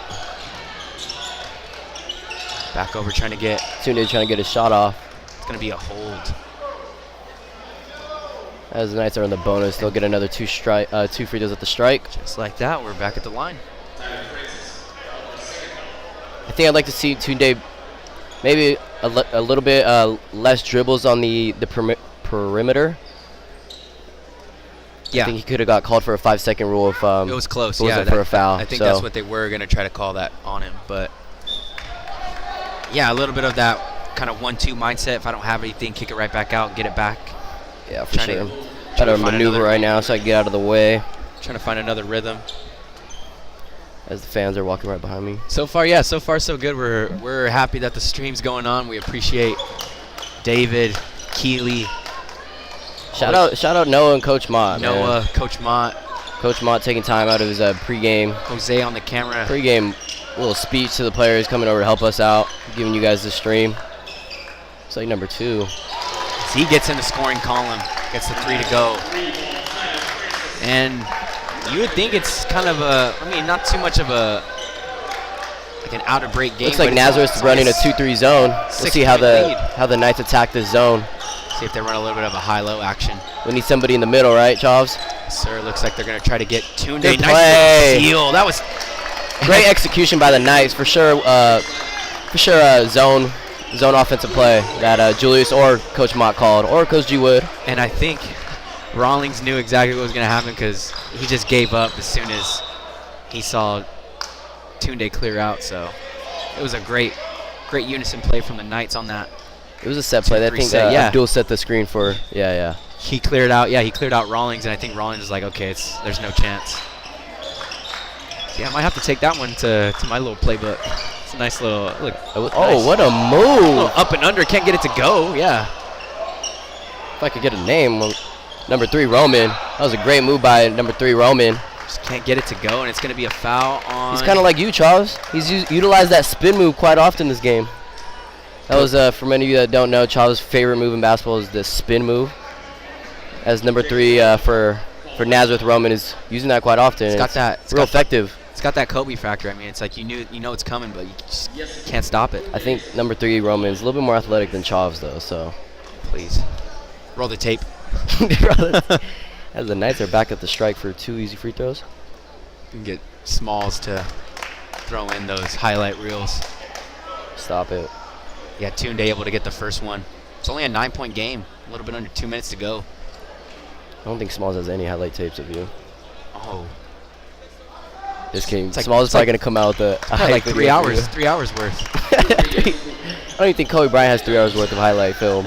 Back over trying to get his shot off. It's going to be a hold. As the Knights are in the bonus, they'll get another 2 free throws at the strike. Just like that, we're back at the line. I think I'd like to see Tunde maybe a little bit less dribbles on the perimeter. Yeah. I think he could have got called for a 5-second rule if it was close. It wasn't for a foul. I think that's what they were going to try to call that on him. But yeah, a little bit of that kind of 1-2 mindset. If I don't have anything, kick it right back out, get it back. Yeah, for sure. Trying to maneuver right now so I can get out of the way. Trying to find another rhythm. As the fans are walking right behind me. So far so good. We're happy that the stream's going on. We appreciate David, Keeley. Shout out Noah and Coach Mott. Noah, Coach Mott. Coach Mott taking time out of his pregame. Jose on the camera. Pregame little speech to the players coming over to help us out, giving you guys the stream. It's like number 2. He gets in the scoring column, gets the 3 to go. And You would think it's kind of not too much of an out of break game. Looks like Nazareth's running a 2-3 zone. We'll see how the Knights attack this zone. See if they run a little bit of a high-low action. We need somebody in the middle, right, Chavs? Sir, looks like they're going to try to get Tunde. Good Nice play. steal. That was great execution by the Knights for sure. Zone offensive play that Julius or Coach Mott called, or Coach G Wood. And I think Rawlings knew exactly what was going to happen because he just gave up as soon as he saw Tunde clear out. So it was a great unison play from the Knights on that. It was a set play. I think Abdul set the screen for. Yeah. He cleared out. Yeah, he cleared out Rawlings, and I think Rawlings was like, okay, there's no chance. So yeah, I might have to take that one to my little playbook. It's a nice little look. Oh, what a move! Up and under, can't get it to go. Yeah. If I could get a name, number 3 Roman. That was a great move by number 3 Roman. Just can't get it to go, and it's going to be a foul on. He's kind of like you, Charles. He's utilized that spin move quite often this game. That was, for many of you that don't know, Charles' favorite move in basketball is the spin move. As number 3 for Nazareth, Roman is using that quite often. It's got that. It's real effective. It's got that Kobe factor. I mean, it's like you know it's coming, but you just can't stop it. I think number 3 Roman is a little bit more athletic than Chavs, though. So please roll the tape. As the Knights are back at the strike for 2 easy free throws. You can get Smalls to throw in those highlight reels. Stop it. Yeah, Tunde able to get the first one. It's only a 9-point game. A little bit under 2 minutes to go. I don't think Smalls has any highlight tapes of you. Oh. Just kidding. Smalls is probably going to come out with a like 3 hours. 3 hours worth. I don't even think Kobe Bryant has 3 hours worth of highlight film.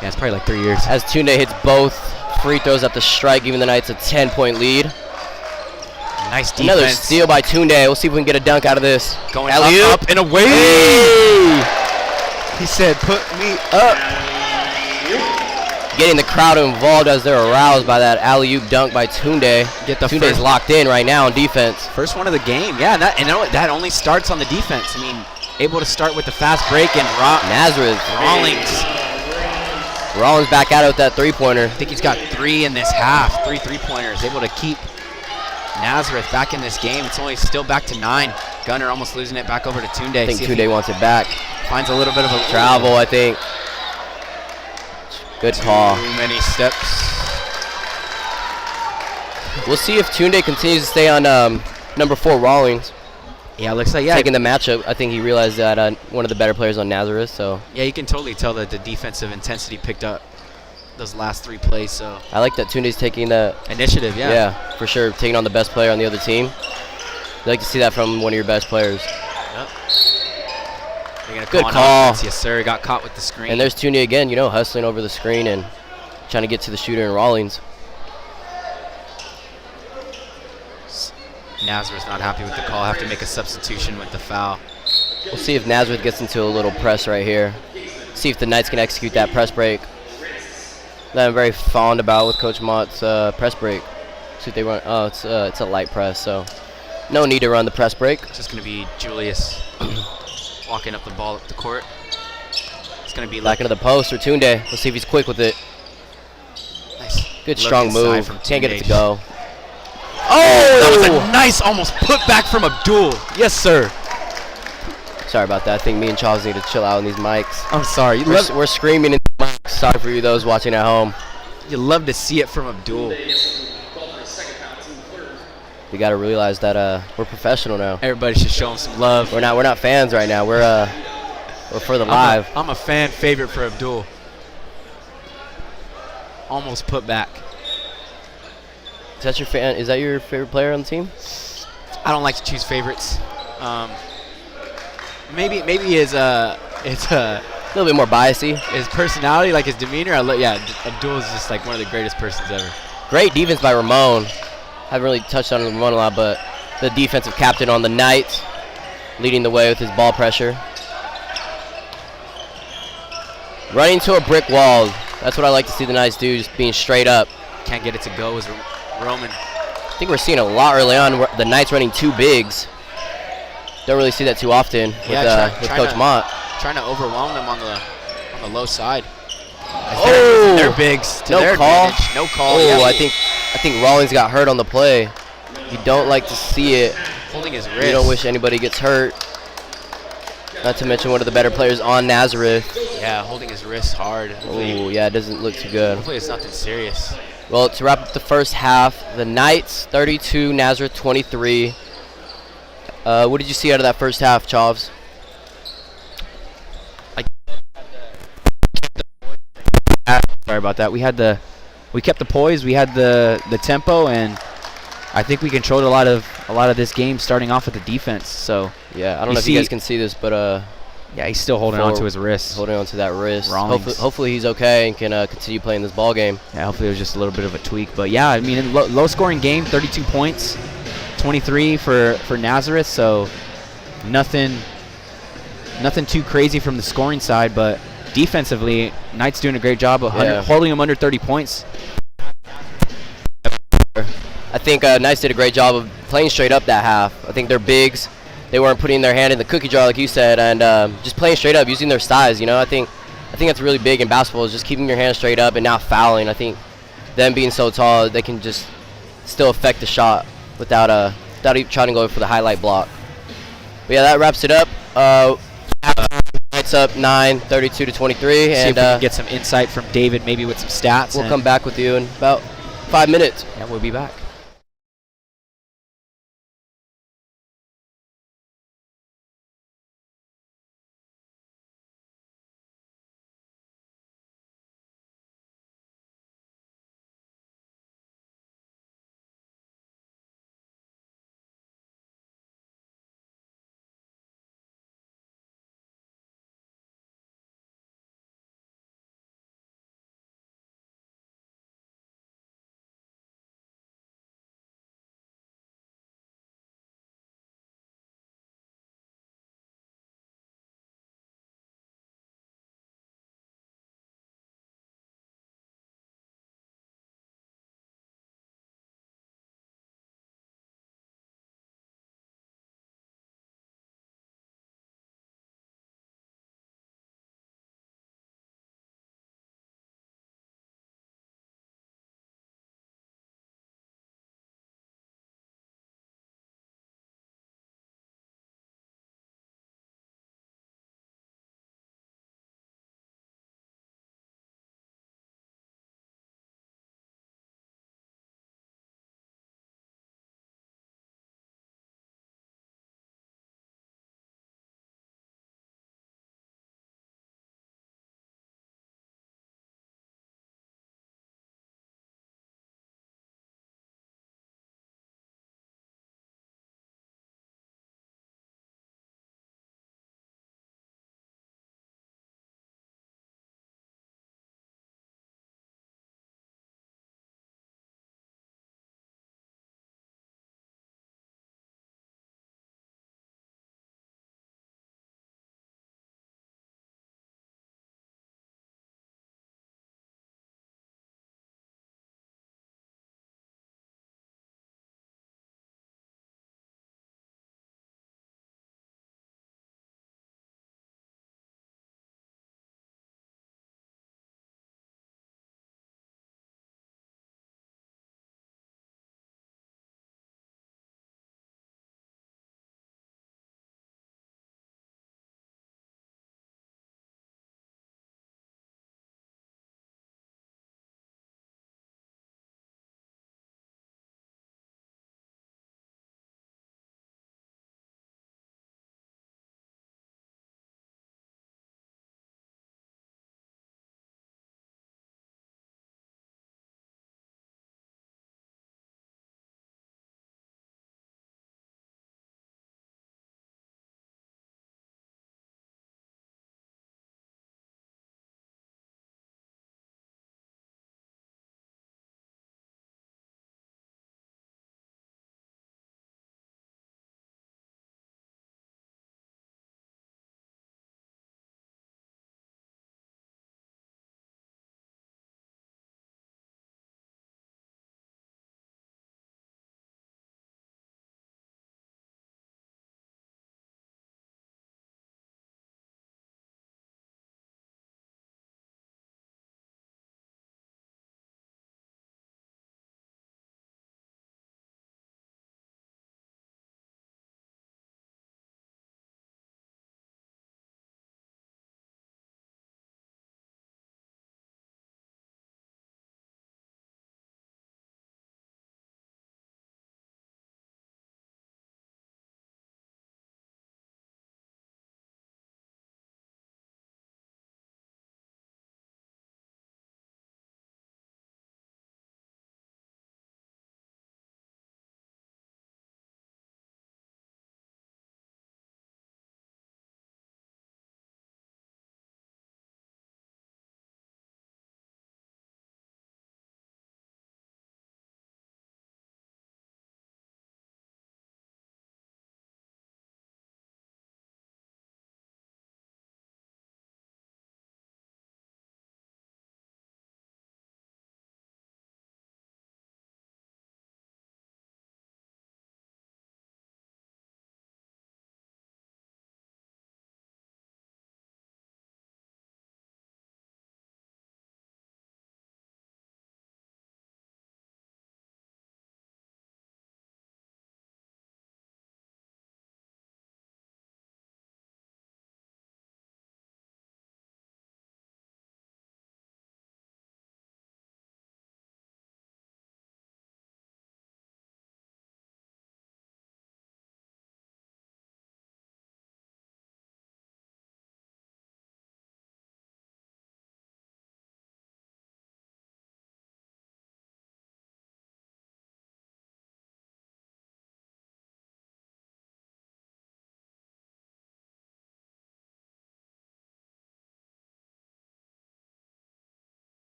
Yeah, it's probably like 3 years. As Tunde hits both free throws at the strike, giving the Knights a 10-point lead. Nice defense. Another steal by Tunde. We'll see if we can get a dunk out of this. Going up and away. Hey! He said, "Put me up." Getting the crowd involved as they're aroused by that alley-oop dunk by Tunde. Tunde's locked in right now on defense. First one of the game. Yeah, and that only starts on the defense. I mean, able to start with the fast break and Nazareth. Rawlings back at it with that three-pointer. I think he's got 3 in this half. 3 3-pointers. Able to keep Nazareth back in this game. It's only still back to 9. Gunner almost losing it back over to Tunde. I think Tunde wants it back. Finds a little bit of a travel, I think. Good call. Too many steps. We'll see if Tunde continues to stay on number 4 Rawlings. Yeah, it looks like taking the matchup. I think he realized that one of the better players on Nazareth. So yeah, you can totally tell that the defensive intensity picked up those last 3 plays. So I like that Tunde's taking the initiative. Yeah. Yeah, for sure, taking on the best player on the other team. You like to see that from one of your best players. Yep. Good call. Yes, sir. Got caught with the screen. And there's Tunde again. Hustling over the screen and trying to get to the shooter in Rawlings. Nazareth's not happy with the call. Have to make a substitution with the foul. We'll see if Nazareth gets into a little press right here. See if the Knights can execute that press break that I'm very fond about with Coach Mott's press break. See if they run. Oh, it's a light press, so no need to run the press break. It's just going to be Julius walking up the ball up the court. It's going to be back into the post or Tunde. Let's see if he's quick with it. Nice. Good strong move. Can't get it to go. Oh, that was a nice almost put back from Abdul. Yes, sir. Sorry about that. I think me and Charles need to chill out on these mics. I'm sorry. We're screaming in the mics. Sorry for you, those watching at home. You love to see it from Abdul. We got to realize that we're professional now. Everybody should show him some love. We're not fans right now. We're for the live. I'm a fan favorite for Abdul. Almost put back. Is that your favorite player on the team? I don't like to choose favorites. Maybe it's a little bit more biasy. His personality, like his demeanor. Abdul is just like one of the greatest persons ever. Great defense by Ramon. Haven't really touched on Ramon a lot, but the defensive captain on the Knights, leading the way with his ball pressure. Running to a brick wall. That's what I like to see the Knights do, just being straight up. Can't get it to go as Roman. I think we're seeing a lot early on. The Knights running 2 bigs. Don't really see that too often with Coach Mott. Trying to overwhelm them on the low side. Oh, They're bigs. To no their call. advantage. No call. Oh, yeah. I think Rawlings got hurt on the play. You don't like to see it. Holding his wrist. You don't wish anybody gets hurt. Not to mention one of the better players on Nazareth. Yeah, holding his wrist hard. Oh, yeah, it doesn't look too good. Hopefully it's nothing serious. Well, to wrap up the first half, the Knights 32, Nazareth 23. What did you see out of that first half, Chavs? Sorry about that. We kept the poise, we had the tempo, and I think we controlled a lot of this game starting off with the defense. So yeah, I don't know if you guys can see this, but yeah, he's still holding on to his wrist. Holding on to that wrist. Rawlings. Hopefully he's okay and can continue playing this ball game. Yeah, hopefully it was just a little bit of a tweak, but yeah, I mean, low scoring game, 32 points, 23 for Nazareth. So nothing too crazy from the scoring side, but defensively, Knights doing a great job of holding them under 30 points. I think Knights did a great job of playing straight up that half. I think they're bigs. They weren't putting their hand in the cookie jar like you said, and just playing straight up, using their size. You know, I think that's really big in basketball, is just keeping your hand straight up and not fouling. I think them being so tall, they can just still affect the shot without even trying to go for the highlight block. But yeah, that wraps it up. Knights up 9, 32 to 23, See and if we can get some insight from David, maybe with some stats. we'll come back with you in about 5 minutes. Yeah, we'll be back.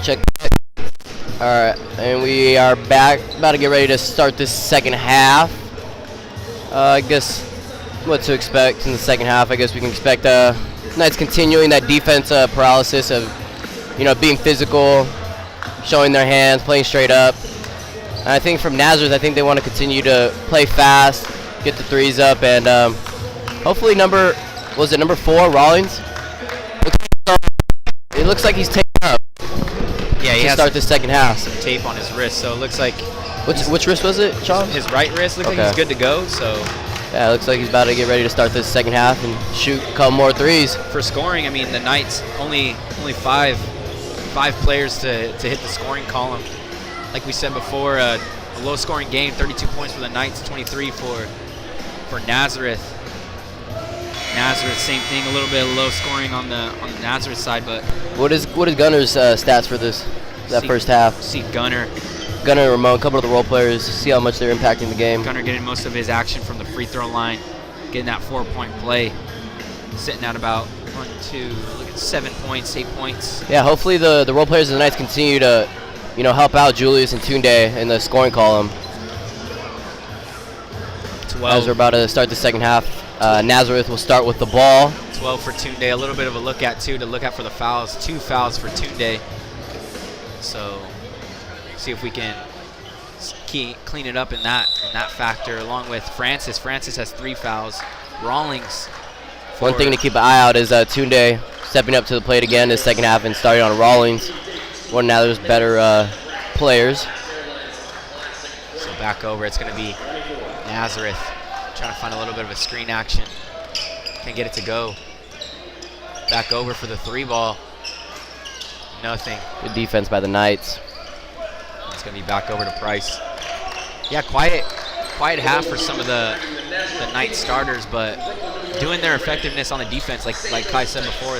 Check. All right, and we are back. About to get ready to start this second half. I guess what to expect in the second half. I guess we can expect Knights continuing that defense paralysis of, being physical, showing their hands, playing straight up. And I think from Nazareth, I think they want to continue to play fast, get the threes up, and hopefully number 4, Rawlings? It looks like he's taking up. Yeah, he to has start the second half. some tape on his wrist, so it looks like Which wrist was it, Sean? his right wrist looks like he's good to go. So yeah, it looks like he's about to get ready to start this second half and shoot a couple more threes. for scoring, I mean, the Knights only five players to hit the scoring column. Like we said before, a low-scoring game, 32 points for the Knights, 23 for Nazareth. Nazareth, same thing, a little bit of low scoring on the Nazareth side, but What is Gunner's stats for that first half? see Gunner Gunner, Ramon, a couple of the role players, see how much they're impacting the game. Gunner getting most of his action from the free throw line, getting that 4-point play, sitting at about 7 points, 8 points. Yeah, hopefully the role players of the Knights continue to, help out Julius and Tunde in the scoring column. 12. As we're about to start the second half, Nazareth will start with the ball. 12 for Tunde. A little bit of a look at for the fouls. 2 fouls for Tunde. So see if we can clean it up in that factor, along with Francis. Francis has 3 fouls. Rawlings. One thing to keep an eye out is Tunde stepping up to the plate again this second half and starting on Rawlings. One of Nazareth's better players. So back over. It's going to be Nazareth trying to find a little bit of a screen action. Can't get it to go. Back over for the 3 ball. Nothing. Good defense by the Knights. It's going to be back over to Price. Yeah, quiet half for some of the Knights starters, but doing their effectiveness on the defense, like Kai said before.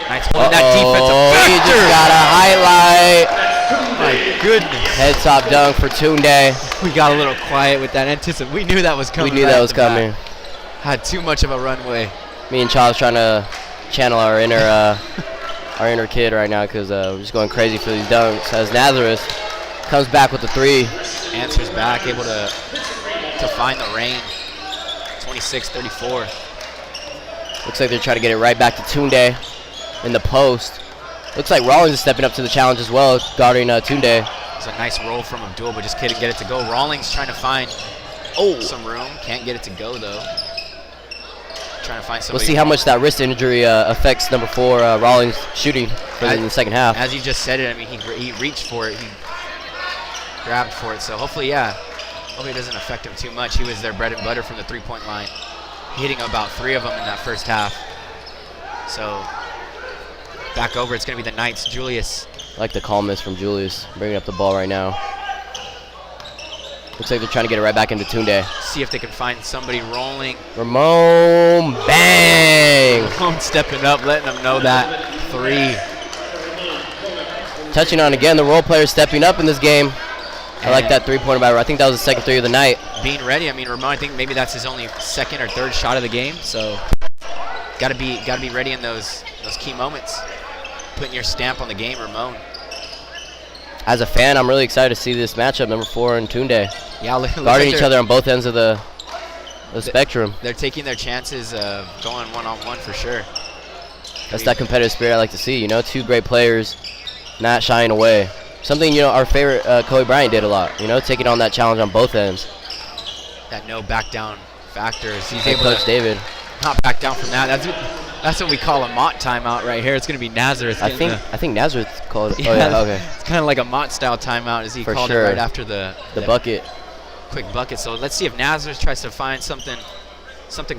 Knights pulling that defensive He factor. just got a highlight. My goodness. Head top dunk for Tunde. We got a little quiet with that anticipation. We knew that was coming. We knew that was coming. Had too much of a runway. Me and Charles trying to channel our inner kid right now because we're just going crazy for these dunks. As Nazareth comes back with the 3. Answers back, able to find the range. 26-34. Looks like they're trying to get it right back to Tunde in the post. Looks like Rawlings is stepping up to the challenge as well, guarding Tunde. It's a nice roll from Abdul, but just couldn't get it to go. Rawlings trying to find some room. Can't get it to go, though. Trying to find somebody. We'll see how much that wrist injury affects number 4, Rawlings shooting in the second half. As you just said it, I mean, he reached for it. He grabbed for it. So hopefully it doesn't affect him too much. He was their bread and butter from the 3-point line, hitting about 3 of them in that first half. So back over, it's going to be the Knights. Julius. I like the calmness from Julius, bringing up the ball right now. Looks like they're trying to get it right back into Tunde. See if they can find somebody rolling. Ramon, bang! Ramon stepping up, letting them know that 3. Touching on again, the role players stepping up in this game. I like that 3-pointer by. I think that was the second 3 of the night. Being ready. I mean, Ramon, I think maybe that's his only second or third shot of the game. So, gotta be ready in those key moments. Putting your stamp on the game, Ramon. As a fan, I'm really excited to see this matchup, number 4 and Tunde. Yeah, guarding each other on both ends of the spectrum. They're taking their chances of going one-on-one for sure. That's that competitive spirit I like to see. 2 great players not shying away. Something, our favorite Kobe Bryant did a lot, taking on that challenge on both ends. That no back down factor. He's able able Coach David. Not back down from that. That's what we call a Mott timeout right here. It's going to be Nazareth. I think Nazareth called it. Yeah, oh, yeah, okay. It's kind of like a Mott style timeout as he for called sure. it right after the bucket. Quick bucket. So let's see if Nazareth tries to find something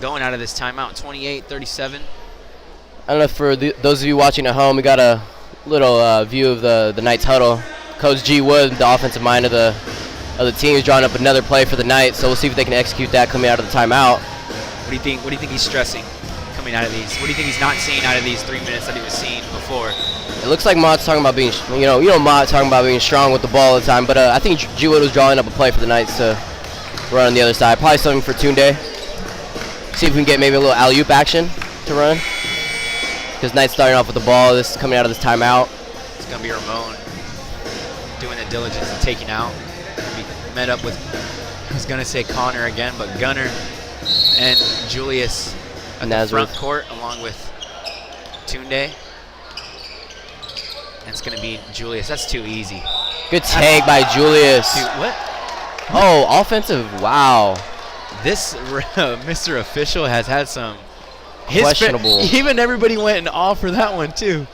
going out of this timeout. 28-37. I don't know, for those of you watching at home, we got a little view of the Knights huddle. Coach G. Wood, the offensive mind of the team, is drawing up another play for the Knights. So we'll see if they can execute that coming out of the timeout. What do you think? What do you think he's stressing coming out of these? What do you think he's not seeing out of these 3 minutes that he was seeing before? It looks like Mott's talking about being, Mott's talking about being strong with the ball all the time. But I think G. Wood was drawing up a play for the Knights to run on the other side. Probably something for Tunde. See if we can get maybe a little alley-oop action to run. Because Knights starting off with the ball. This is coming out of this timeout. It's going to be Ramon. doing the diligence and taking out. We met up with, I was going to say Connor again, but Gunner and Julius at Nazareth. the front court along with Tunde. And it's going to be Julius. That's too easy. Good take by Julius. Dude, what? Oh, offensive. Wow. This Mr. Official has had some Questionable. Even everybody went off for that one too.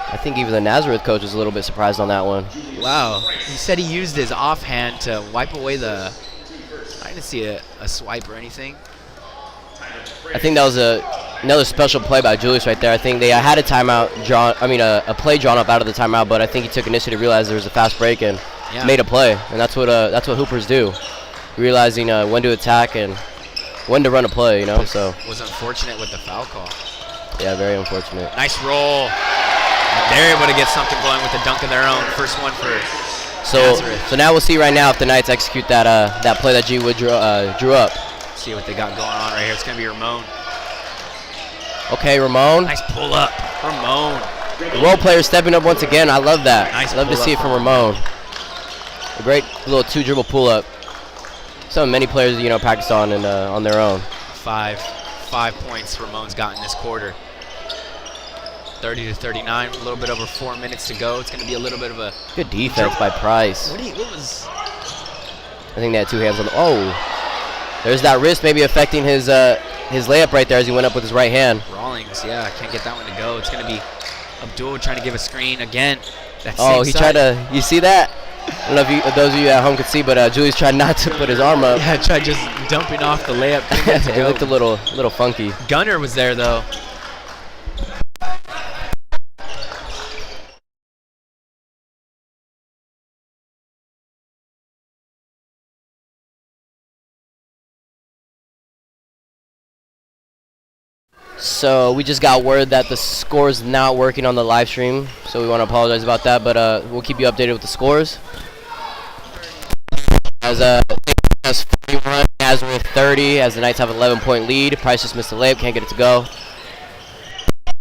I think even the Nazareth coach was a little bit surprised on that one. Wow. He said he used his offhand to wipe away the. I didn't see a swipe or anything. I think that was another special play by Julius right there. I think they had a timeout a play drawn up out of the timeout, but I think he took initiative, realized there was a fast break, and made a play. And that's what hoopers do, realizing when to attack and when to run a play. You know, so was unfortunate with the foul call. Yeah, very unfortunate. Nice roll. And they're able to get something going with a dunk of their own. First one for Nazareth. So now we'll see right now if the Knights execute that play that G Wood drew up. See what they got going on right here. It's going to be Ramon. Okay, Ramon. Nice pull up. Ramon. The role player stepping up once again. I love that. Nice love to see it from Ramon. A great little 2-dribble pull up. Something many players, practice on and on their own. 5 points Ramon's got in this quarter. 30-39, a little bit over 4 minutes to go. It's going to be a little bit of a good defense by Price. What was? I think they had two hands on the. Oh, there's that wrist maybe affecting his layup right there as he went up with his right hand. Rawlings, yeah, can't get that one to go. It's going to be Abdul trying to give a screen again. He tried to. You see that? I don't know if those of you at home could see, but Julius tried not to put his arm up. Yeah, tried just dumping off the layup. It looked a little funky. Gunner was there though. So we just got word that the score is not working on the live stream, so we want to apologize about that, but we'll keep you updated with the scores. As 41, Nazareth 30, as the Knights have an 11-point lead. Price just missed the layup, can't get it to go.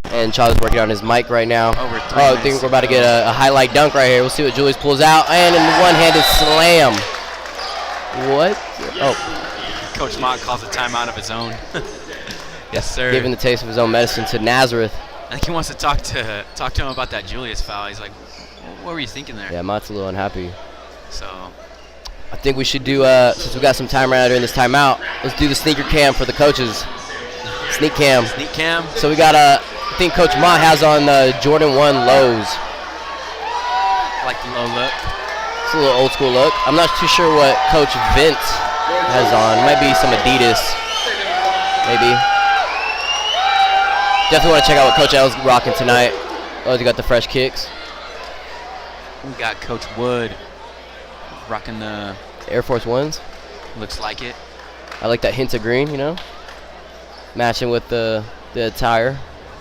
And Charlie's working on his mic right now. I think we're about to get a highlight dunk right here. We'll see what Julius pulls out, and a one-handed slam. What? Oh. Coach Mott calls a timeout of his own. Yes, sir. Giving the taste of his own medicine to Nazareth. I think he wants to talk to him about that Julius foul. He's like, what were you thinking there? Yeah, Mott's a little unhappy. So I think we should do, since we got some time right now during this timeout, let's do the sneaker cam for the coaches. Sneak cam. Sneak cam. So we got, I think Coach Mott has on Jordan 1 lows. I like the low look. It's a little old school look. I'm not too sure what Coach Vince has on. It might be some Adidas, maybe. Definitely want to check out what Coach L's rocking tonight. Oh, he got the fresh kicks. We got Coach Wood rocking the Air Force Ones. Looks like it. I like that hint of green, matching with the attire.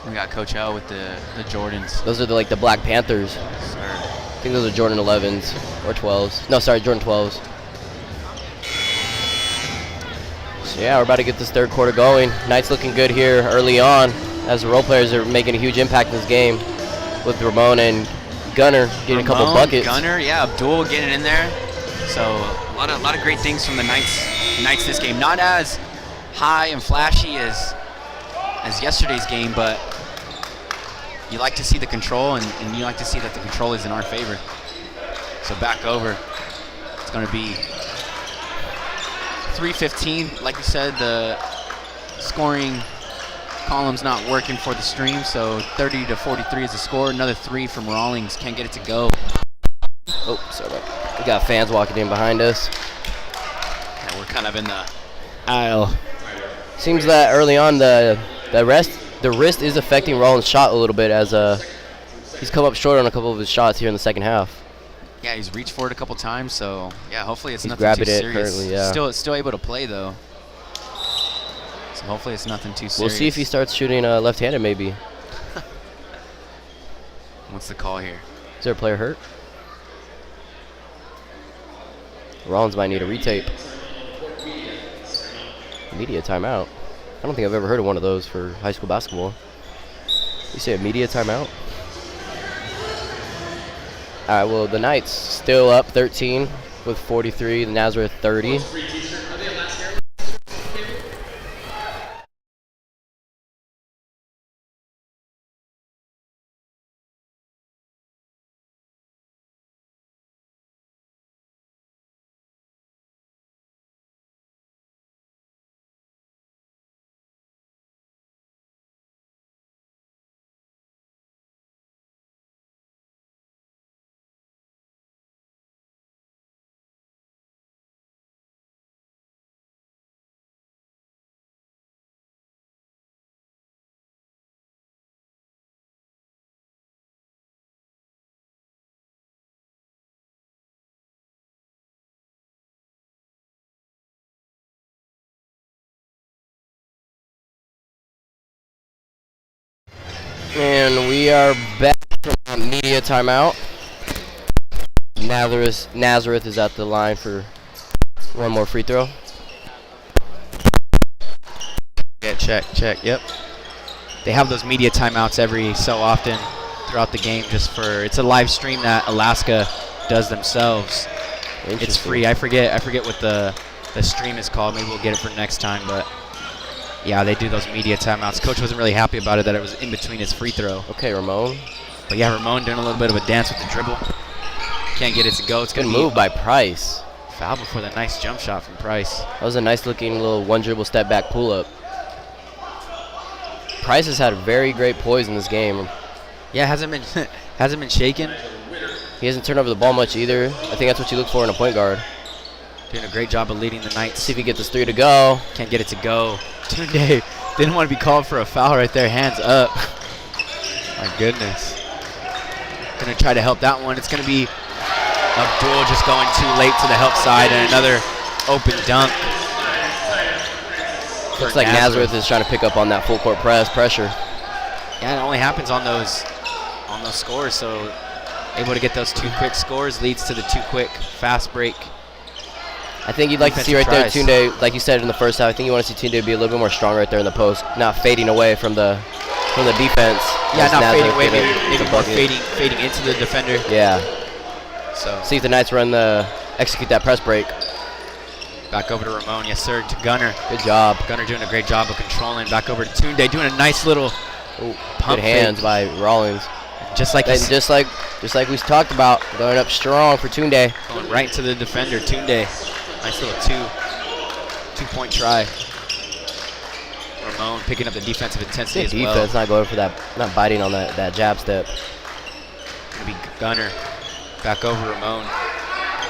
We got Coach L with the Jordans. Those are the Black Panthers. Yes, sir. I think those are Jordan 11s or 12s. No, sorry, Jordan 12s. So yeah, we're about to get this third quarter going. Knights looking good here early on, as the role players are making a huge impact in this game, with Ramon and Gunner getting a couple buckets. Gunner, yeah, Abdul getting in there. So a lot of great things from the Knights this game. Not as high and flashy as yesterday's game, but you like to see the control, and you like to see that the control is in our favor. So back over. It's going to be 3:15. Like we said, the scoring column's not working for the stream, so 30-43 is the score. Another 3 from Rawlings. Can't get it to go. Oh, sorry about that. We got fans walking in behind us. Yeah, we're kind of in the aisle. Seems that early on the wrist is affecting Rollins' shot a little bit, as he's come up short on a couple of his shots here in the second half. Yeah, he's reached for it a couple times, so yeah, hopefully it's nothing grabbing too it serious. currently, yeah. Still able to play though. So hopefully it's nothing too serious. We'll see if he starts shooting left-handed maybe. What's the call here? Is there a player hurt? Rollins might need a retape. Media timeout. I don't think I've ever heard of one of those for high school basketball. You say a media timeout? All right, well, the Knights still up 13 with 43, the Nazareth 30. And we are back from media timeout. Nazareth is at the line for one more free throw. Yeah, check, yep. They have those media timeouts every so often throughout the game it's a live stream that Alaska does themselves. It's free. I forget what the stream is called. Maybe we'll get it for next time, but yeah, they do those media timeouts. Coach wasn't really happy about it that it was in between his free throw. Okay, Ramon. But yeah, Ramon doing a little bit of a dance with the dribble. Can't get it to go. It's Good move by Price. Foul before the nice jump shot from Price. That was a nice looking little one dribble step back pull up. Price has had a very great poise in this game. Yeah, hasn't been shaken. He hasn't turned over the ball much either. I think that's what you look for in a point guard. Doing a great job of leading the Knights. See if he gets this three to go. Can't get it to go. Tunde didn't want to be called for a foul right there. Hands up. My goodness. Gonna try to help that one. It's gonna be Abdul just going too late to the help side and another open dunk. Looks like Nazareth is trying to pick up on that full court pressure. Yeah, it only happens on those scores. So able to get those two quick scores leads to the two quick fast break. I think you'd like to see right there Tunde, like you said in the first half, I think you want to see Tunde be a little bit more strong right there in the post, not fading away from the defense. Yeah, not Nazareth fading away, maybe more fading into the defender. Yeah. So see if the Knights execute that press break. Back over to Ramon, yes sir, to Gunner. Good job. Gunner doing a great job of controlling. Back over to Tunde, doing a nice little pump good hands by Rawlings. Just like we talked about, going up strong for Tunde. Going right to the defender, Tunde. Nice little two-point try. Ramon picking up the defensive intensity as well. Defense not going for that, not biting on that jab step. Gonna be Gunner. Back over Ramon.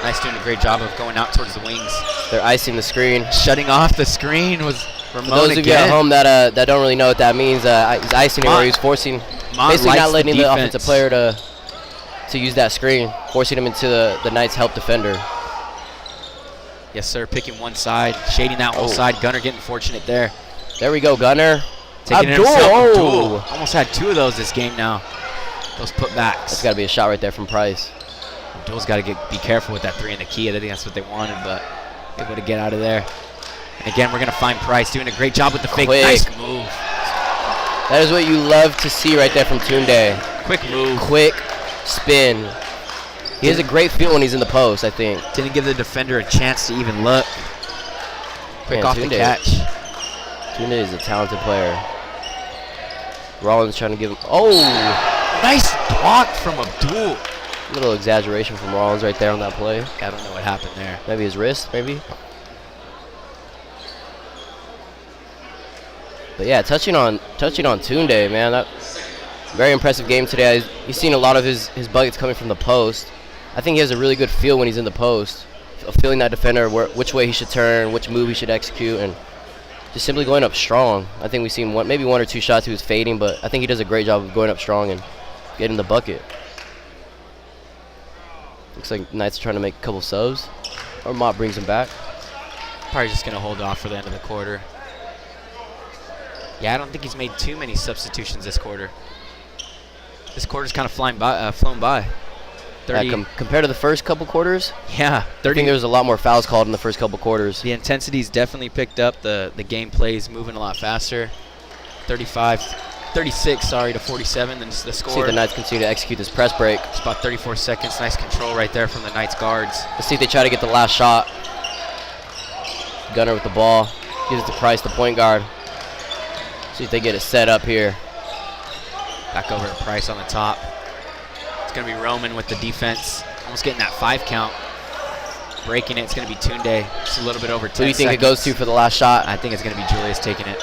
Nice, doing a great job of going out towards the wings. They're icing the screen. Shutting off the screen was Ramon. For those of you at home that don't really know what that means, he's icing it where he's forcing, basically not letting the offensive player to use that screen, forcing him into the Knights' help defender. Yes, sir. Picking one side, shading that whole side. Gunner getting fortunate there. There we go, Gunner. Taking it himself. Abdul. Almost had two of those this game now. Those putbacks. That's got to be a shot right there from Price. Abdul's got to be careful with that three in the key. I think that's what they wanted, but able to get out of there. And again, we're going to find Price doing a great job with the fake. Nice move. That is what you love to see right there from Tunde. Quick move. Quick spin. He has a great feel when he's in the post, I think. Didn't give the defender a chance to even look. Quick off the catch. Tunde is a talented player. Rollins trying to give him. Oh! Nice block from Abdul. A little exaggeration from Rollins right there on that play. I don't know what happened there. Maybe his wrist, maybe. But yeah, touching on Tunde, man, that very impressive game today. He's seen a lot of his buckets coming from the post. I think he has a really good feel when he's in the post, feeling that defender, which way he should turn, which move he should execute, and just simply going up strong. I think we've seen maybe one or two shots he was fading, but I think he does a great job of going up strong and getting the bucket. Looks like Knights are trying to make a couple subs, or Mott brings him back. Probably just going to hold off for the end of the quarter. Yeah, I don't think he's made too many substitutions this quarter. This quarter's kind of flown by. 30. Yeah, compared to the first couple quarters, yeah, 30. I think there was a lot more fouls called in the first couple quarters. The intensity's definitely picked up. The game plays moving a lot faster. 35 36, sorry, to 47. Then the score. See if the Knights continue to execute this press break. It's about 34 seconds. Nice control right there from the Knights guards. Let's see if they try to get the last shot. Gunner with the ball. Gives it to Price, the point guard. See if they get it set up here. Back over to Price on the top. It's going to be Roman with the defense. Almost getting that 5 count. Breaking it. It's going to be Tunde. Just a little bit over 10 seconds. Who do you think it goes to for the last shot? I think it's going to be Julius taking it.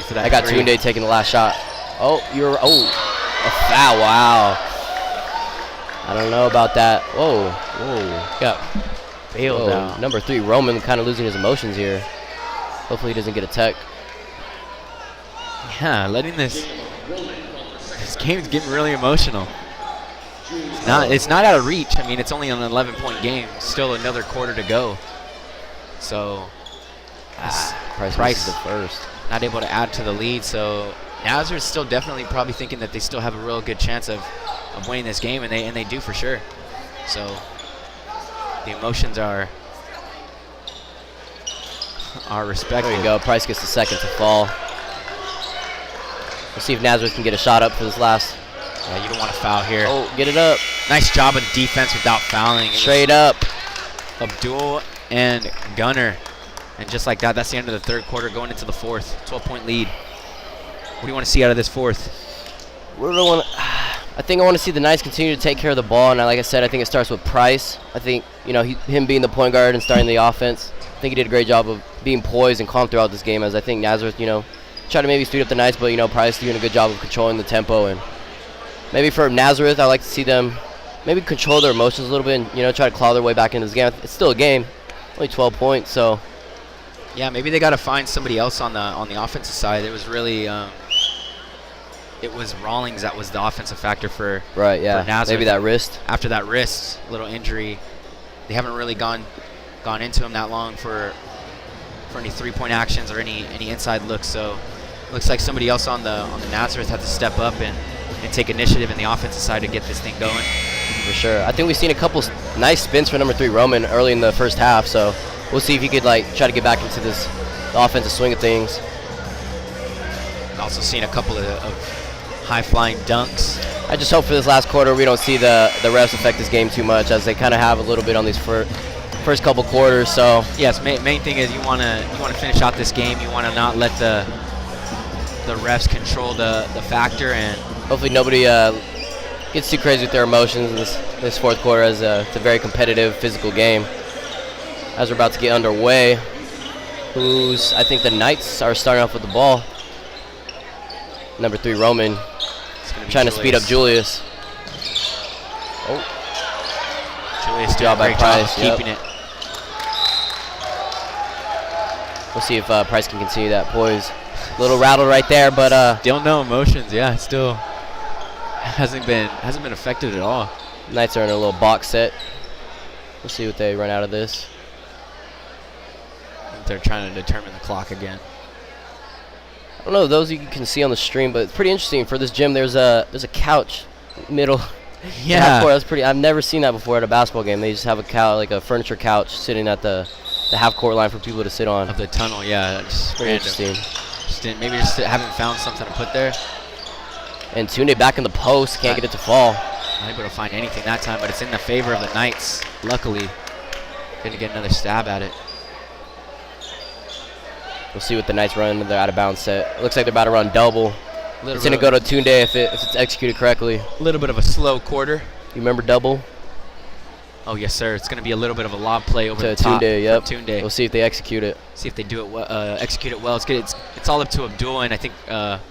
For that I got three. Tunde taking the last shot. Oh, a foul. Wow. I don't know about that. Whoa. Got bailed out. Number 3, Roman, kind of losing his emotions here. Hopefully he doesn't get a tech. Yeah, letting this game's getting really emotional. It's not out of reach. I mean, it's only an 11-point game. Still another quarter to go. So Price is the first. Not able to add to the lead. So Nazareth's still definitely probably thinking that they still have a real good chance of winning this game, and they do for sure. So the emotions are respected. There you go. Price gets the second to fall. Let's see if Nazareth can get a shot up for this last. Yeah, you don't want to foul here. Oh, get it up. Nice job of defense without fouling. Straight up. Abdul and Gunner. And just like that, that's the end of the third quarter, going into the fourth. 12-point lead. What do you want to see out of this fourth? I think I want to see the Knights continue to take care of the ball, and like I said, I think it starts with Price. I think, him being the point guard and starting the offense, I think he did a great job of being poised and calm throughout this game, as I think Nazareth, try to maybe speed up the Knights, but, Price doing a good job of controlling the tempo. And maybe for Nazareth, I like to see them maybe control their emotions a little bit and, try to claw their way back into this game. It's still a game, only 12 points, so. Yeah, maybe they got to find somebody else on the offensive side. It was really it was Rawlings that was the offensive factor for Nazareth. Maybe that wrist. After that wrist little injury, they haven't really gone into him that long for any 3-point actions or any inside looks. So it looks like somebody else on the Nazareth had to step up and take initiative in the offensive side to get this thing going. For sure. I think we've seen a couple nice spins for number 3 Roman early in the first half, so we'll see if he could try to get back into the offensive swing of things. Also seen a couple of high-flying dunks. I just hope for this last quarter we don't see the refs affect this game too much, as they kind of have a little bit on these first couple quarters. So yes, main thing is you want to finish out this game. You want to not let the refs control the factor, and hopefully nobody gets too crazy with their emotions in this fourth quarter, as it's a very competitive, physical game. As we're about to get underway, I think the Knights are starting off with the ball. Number 3 Roman trying to speed up Julius. Julius doing a great job of keeping it. We'll see if Price can continue that poise. A little rattled right there, but still no emotions. Yeah, still hasn't been affected at all. Knights are in a little box set. We'll see what they run out of this. They're trying to determine the clock again. I don't know those you can see on the stream, but it's pretty interesting. For this gym, there's a couch middle. Yeah, that's pretty. I've never seen that before at a basketball game. They just have a couch, like a furniture couch, sitting at the half-court line for people to sit on. Of the tunnel, yeah. It's pretty interesting. Maybe just haven't found something to put there. And Tunde back in the post, can't get it to fall. Not able to find anything that time, but it's in the favor of the Knights. Luckily, gonna get another stab at it. We'll see what the Knights run into their out-of-bounds set. It looks like they're about to run double. It's going to go to Tunde if it's executed correctly. A little bit of a slow quarter. You remember double? Oh, yes, sir. It's going to be a little bit of a lob play over the top. Tunde, yep. Tunde. We'll see if they execute it. See if they do it well, execute it well. It's all up to Abdul, and I think yeah,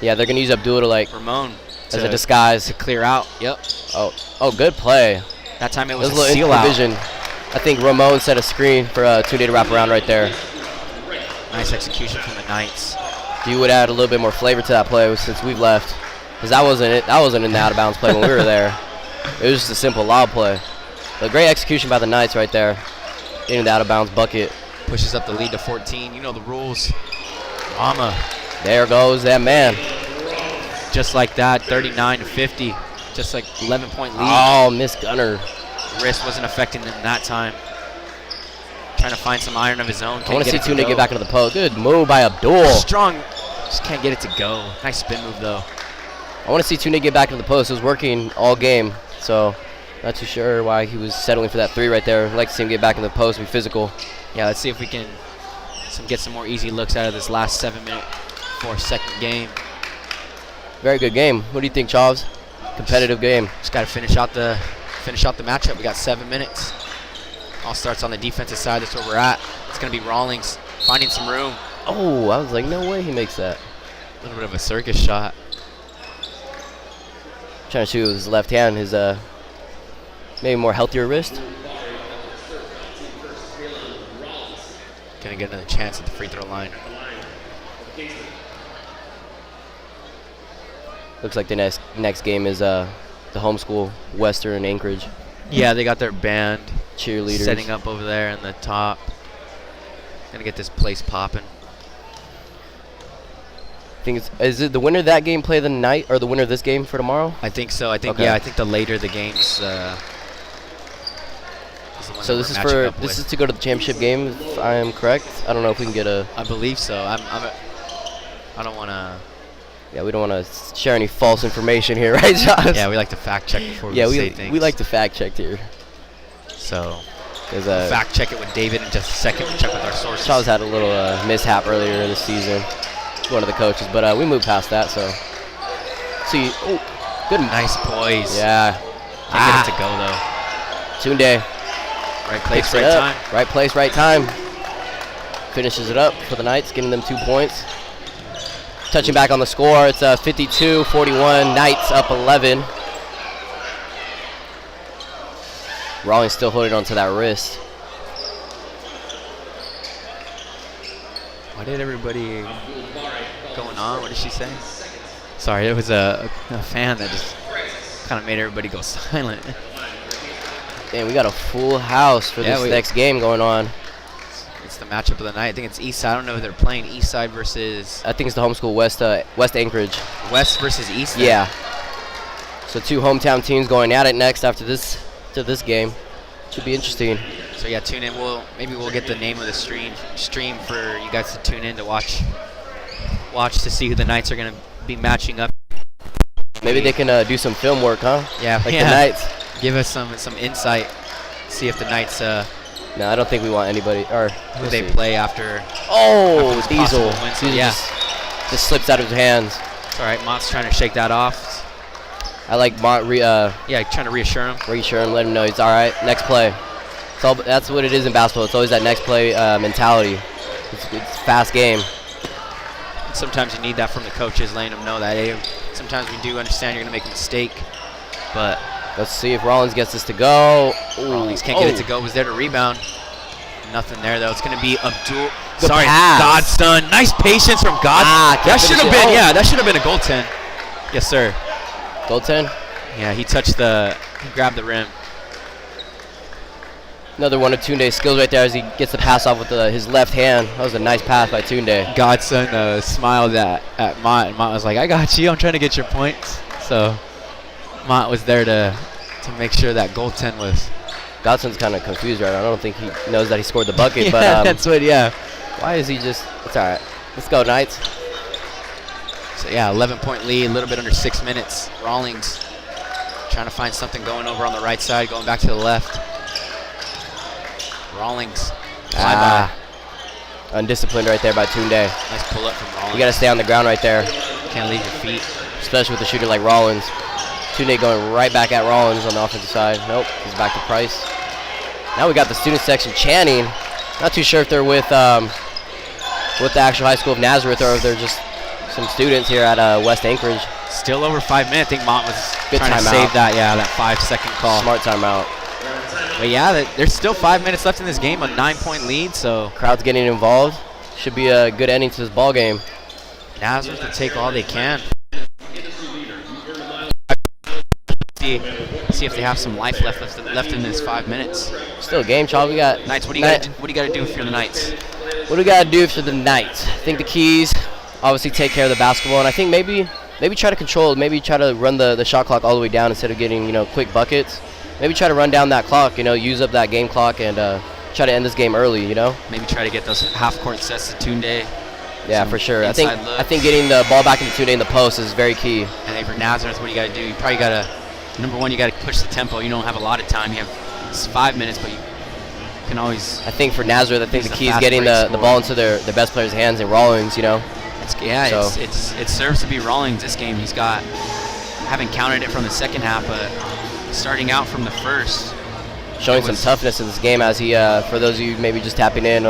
they're going to use Abdul to Ramon as a disguise to clear out. Yep. Oh, good play. That time it was a little seal out. Vision. I think Ramon set a screen for Tunde to wrap around right there. Nice execution from the Knights. You would add a little bit more flavor to that play since we've left, because that wasn't it. That wasn't in the out-of-bounds play when we were there. It was just a simple lob play. But great execution by the Knights right there, getting the out-of-bounds bucket. Pushes up the lead to 14. You know the rules. Mama. There goes that man. Just like that, 39-50. Just like 11-point lead. Oh, Miss Gunner. Wrist wasn't affecting them that time. Trying to find some iron of his own. I want to see Tunde get back into the post. Good move by Abdul. Strong Just can't get it to go. Nice spin move, though. I want to see Tunde get back into the post. It was working all game, so not too sure why he was settling for that 3 right there. I'd like to see him get back in the post and be physical. Yeah, let's see if we can get some more easy looks out of this last 7-minute, 4-second game. Very good game. What do you think, Chavs? Competitive game. Just got to finish out the matchup. We got 7 minutes. All starts on the defensive side. That's where we're at. It's going to be Rawlings finding some room. Oh, I was like, no way he makes that. A little bit of a circus shot. Trying to shoot with his left hand, his maybe more healthier wrist. Going to get another chance at the free throw line. Looks like the next game is the homeschool Western Anchorage. Yeah, they got their band Cheerleaders setting up over there in the top. Gonna get this place popping. I think is it the winner of that game play the night or the winner of this game for tomorrow? I think so. I think okay. Yeah. I think the later the games. So this is to go to the championship game, if I am correct. I don't know if we can get a. I believe so. I don't want to. Yeah, we don't want to share any false information here, right, Josh? Yeah, we like to fact check before we say things. We like to fact check here. So, we'll fact check it with David in just a second. We'll check with our sources. Charles had a little mishap earlier this season, one of the coaches, but we moved past that. So, see, good, nice poise. Yeah, can't get it to go though. Tunde, right place, right time. Right place, right time. Finishes it up for the Knights, getting them 2 points. Touching back on the score, it's 52-41. Knights up 11. Rawlings still holding on to that wrist. Why did everybody going on? What did she say? Sorry, it was a fan that just kind of made everybody go silent. Damn, we got a full house for this next game going on. It's the matchup of the night. I think it's Eastside. I don't know who they're playing. Eastside versus. I think it's the homeschool West Anchorage. West versus East. Yeah. So 2 hometown teams going at it next after this game. Should be interesting. So yeah, tune in. Maybe we'll get the name of the stream for you guys to tune in to watch to see who the Knights are gonna be matching up. Maybe they can do some film work, huh? Yeah, like the Knights. Give us some insight. See if the Knights. No, I don't think we want anybody. Or who they play after. Oh, after Diesel. So yeah, just slips out of his hands. It's all right. Mott's trying to shake that off. I like Mott. Trying to reassure him. Let him know he's all right. Next play. That's what it is in basketball. It's always that next play mentality. It's a fast game. Sometimes you need that from the coaches, letting them know that. Hey, sometimes we do understand you're going to make a mistake, but. Let's see if Rawlings gets this to go. Rawlings can't get it to go. Was there to rebound. Nothing there, though. It's going to be Abdul. Pass. Godson. Nice patience from God. That should have been, that should have been a goaltend. Yes, sir. Goaltend? Yeah, he grabbed the rim. Another one of Tunde's skills right there as he gets the pass off with his left hand. That was a nice pass by Tunde. Godson smiled at Mott, and Mott was like, I got you. I'm trying to get your points. So Mott was there to make sure that goaltend was. Godson's kind of confused right now. I don't think he knows that he scored the bucket. Yeah, but that's what, why is he just. It's all right. Let's go, Knights. So, 11-point lead, a little bit under 6 minutes. Rawlings trying to find something going over on the right side, going back to the left. Rawlings. Undisciplined right there by Tunde. Nice pull up from Rawlings. You got to stay on the ground right there. Can't leave your feet. Especially with a shooter like Rawlings. Tunde going right back at Rawlings on the offensive side. Nope, he's back to Price. Now we got the student section chanting. Not too sure if they're with the actual High School of Nazareth or if they're just some students here at West Anchorage. Still over 5 minutes. I think Mott was Good trying to save that 5-second call. Smart timeout. But there's still 5 minutes left in this game, a 9-point lead, so. Crowd's getting involved. Should be a good ending to this ball game. Nazareth will take all they can. See if they have some life left in this 5 minutes. Still a game, child. We got Knights. What do you got to do for the Knights? What do we got to do for the Knights? I think the keys, obviously, take care of the basketball, and I think maybe try to control, maybe try to run the shot clock all the way down instead of getting quick buckets. Maybe try to run down that clock, use up that game clock and try to end this game early, Maybe try to get those half-court sets to Tunde. Yeah, some for sure. I inside think getting the ball back into Tunde in the post is very key. And then for Nazareth, what do you got to do? You probably got to, number one, you got to push the tempo. You don't have a lot of time. You have 5 minutes, but you can always. I think for Nazareth, I think the use key a is fast getting break the score. ball into their best player's hands and Rawlings, you know. It serves to be Rawlings this game. He's got, haven't counted it from the second half, but starting out from the first. Showing some toughness in this game as he, for those of you maybe just tapping in,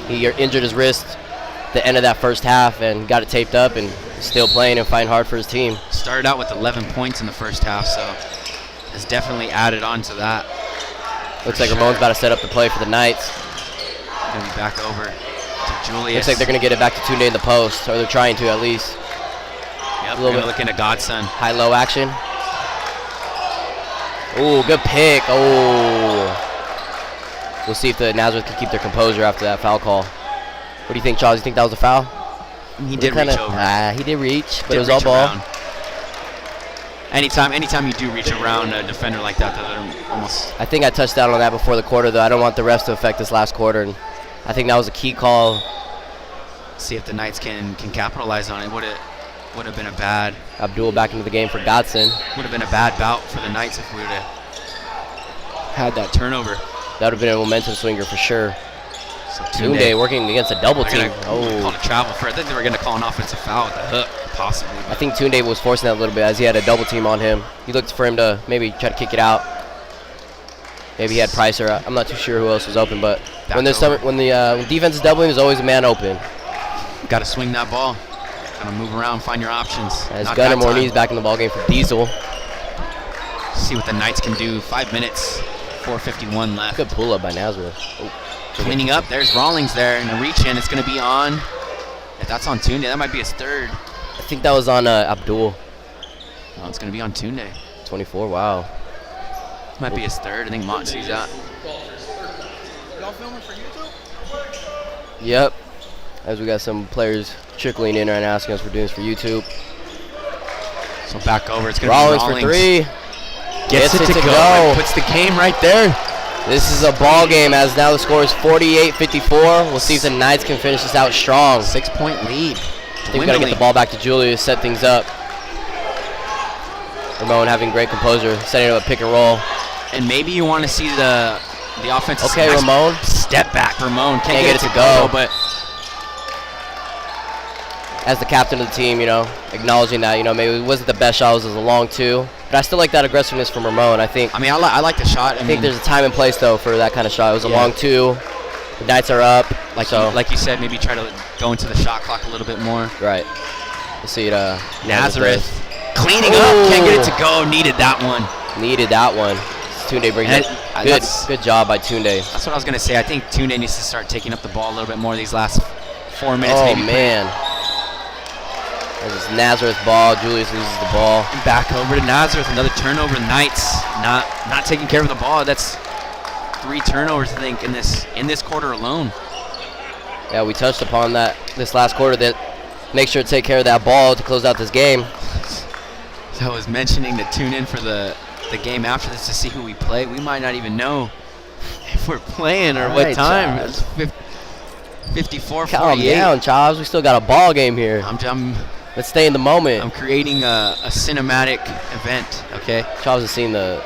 he injured his wrist at the end of that first half and got it taped up and still playing and fighting hard for his team. Started out with 11 points in the first half, so has definitely added on to that. Looks like Ramon's about to set up the play for the Knights. Going to be back over to Julius. Looks like they're going to get it back to Tunde in the post, or they're trying to at least. Yep, a little bit looking at Godson. High-low action. Ooh, good pick. Oh. We'll see if the Nazareth can keep their composure after that foul call. What do you think, Charles? You think that was a foul? He did reach over. He did reach, but it was all ball. Anytime you do reach around a defender like that, they're almost. I think I touched down on that before the quarter, though. I don't want the refs to affect this last quarter, and I think that was a key call. See if the Knights can capitalize on it. Would have been a bad. Abdul back into the game for Godson. Would have been a bad bout for the Knights if we would have had that turnover. That would have been a momentum swinger for sure. So Tunde working against a double team. Called a travel for. I think they were going to call an offensive foul with the hook, possibly. I think Tunde was forcing that a little bit as he had a double team on him. He looked for him to maybe try to kick it out. Maybe he had Price or I'm not too sure who else was open, but when the defense is doubling, there's always a man open. Got to swing that ball. Got to move around, find your options. As Gunnar Morney's back in the ball game for Diesel. See what the Knights can do. 5 minutes, 4:51 left. Good pull up by Nazareth. Oh. Cleaning up. There's Rawlings there in the reach in. It's going to be on. If that's on Tunde, that might be his third. I think that was on Abdul. Oh, it's going to be on Tunde. 24. Wow. Might be his third. I think Montsee's out. Y'all filming for YouTube? Yep. As we got some players trickling in right now asking us if we're doing this for YouTube. So back over. It's going to Rawlings be Rawlings for three. Gets it to go. Puts the game right there. This is a ball game as now the score is 48-54. We'll see if the Knights can finish this out strong. 6-point lead. I think we got to get the ball back to Julius, set things up. Ramon having great composure, setting up a pick and roll. And maybe you want to see the offense. Okay, Ramon. Step back, Ramon. Can't get it to go. But as the captain of the team, acknowledging that, maybe it wasn't the best shot, it was a long two. But I still like that aggressiveness from Ramon. I like the shot. I think there's a time and place, though, for that kind of shot. It was a long two. The Knights are up. Like you said, maybe try to go into the shot clock a little bit more. Right. We'll see it. Nazareth cleaning up. Can't get it to go. Needed that one. Tunde brings it. Good job by Tunde. That's what I was going to say. I think Tunde needs to start taking up the ball a little bit more these last 4 minutes. Oh, man. This is Nazareth ball. Julius loses the ball. And back over to Nazareth. Another turnover. Knights not taking care of the ball. That's 3 turnovers, I think, in this quarter alone. Yeah, we touched upon that this last quarter, that make sure to take care of that ball to close out this game. So I was mentioning to tune in for the game after this to see who we play. We might not even know if we're playing or what time. It's 54-48. Calm down, Charles. We still got a ball game here. Let's stay in the moment. I'm creating a cinematic event, okay? Charles has seen the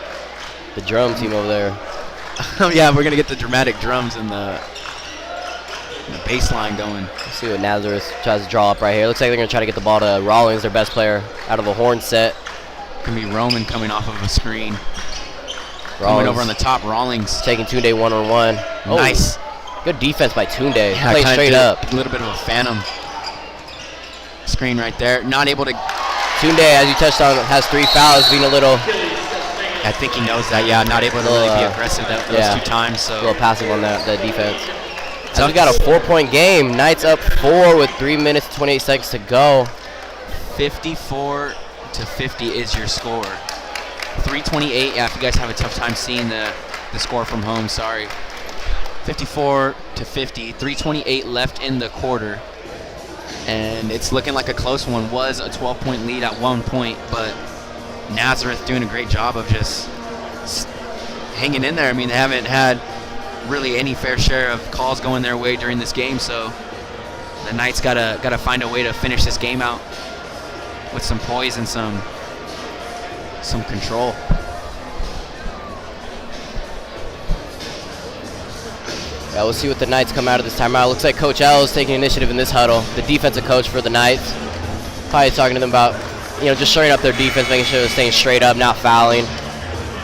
drum team over there. Yeah, we're going to get the dramatic drums and the bass line going. Let's see what Nazareth tries to draw up right here. Looks like they're going to try to get the ball to Rawlings, their best player, out of a horn set. Going to be Roman coming off of a screen. Coming over on the top, Rawlings. Taking Tunde one-on-one. Oh, nice. Good defense by Tunde. Yeah, playing straight up. A little bit of a phantom. Screen right there. Not able to. Tunde, as you touched on, has 3 fouls, being a little. I think he knows that. Yeah, not able to really be aggressive those 2 times. So a little passive on that defense. So we got a 4-point game. Knights up 4 with 3 minutes 28 seconds to go. 54-50 is your score. 3:28. Yeah, if you guys have a tough time seeing the score from home, sorry. 54-50. 3:28 left in the quarter. And it's looking like a close one. Was a 12-point lead at one point, but Nazareth doing a great job of just hanging in there. I mean, they haven't had really any fair share of calls going their way during this game, so the Knights gotta find a way to finish this game out with some poise and some control. Yeah, we'll see what the Knights come out of this timeout. Looks like Coach L is taking initiative in this huddle. The defensive coach for the Knights. Probably talking to them about, just shoring up their defense, making sure they're staying straight up, not fouling,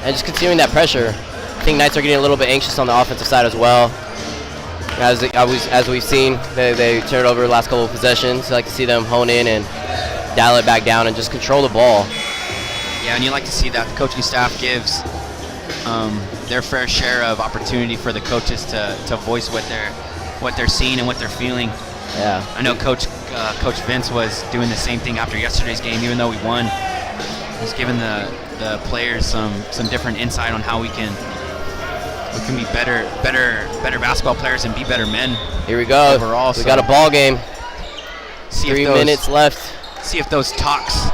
and just continuing that pressure. I think Knights are getting a little bit anxious on the offensive side as well. As we've seen, they turned over the last couple of possessions. I like to see them hone in and dial it back down and just control the ball. Yeah, and you like to see that the coaching staff gives their fair share of opportunity for the coaches to voice what they're seeing and what they're feeling. Yeah. I know Coach Vince was doing the same thing after yesterday's game, even though we won. He's giving the players some different insight on how we can be better basketball players and be better men. Here we go. Overall, we got a ball game. 3 minutes left. See if those talks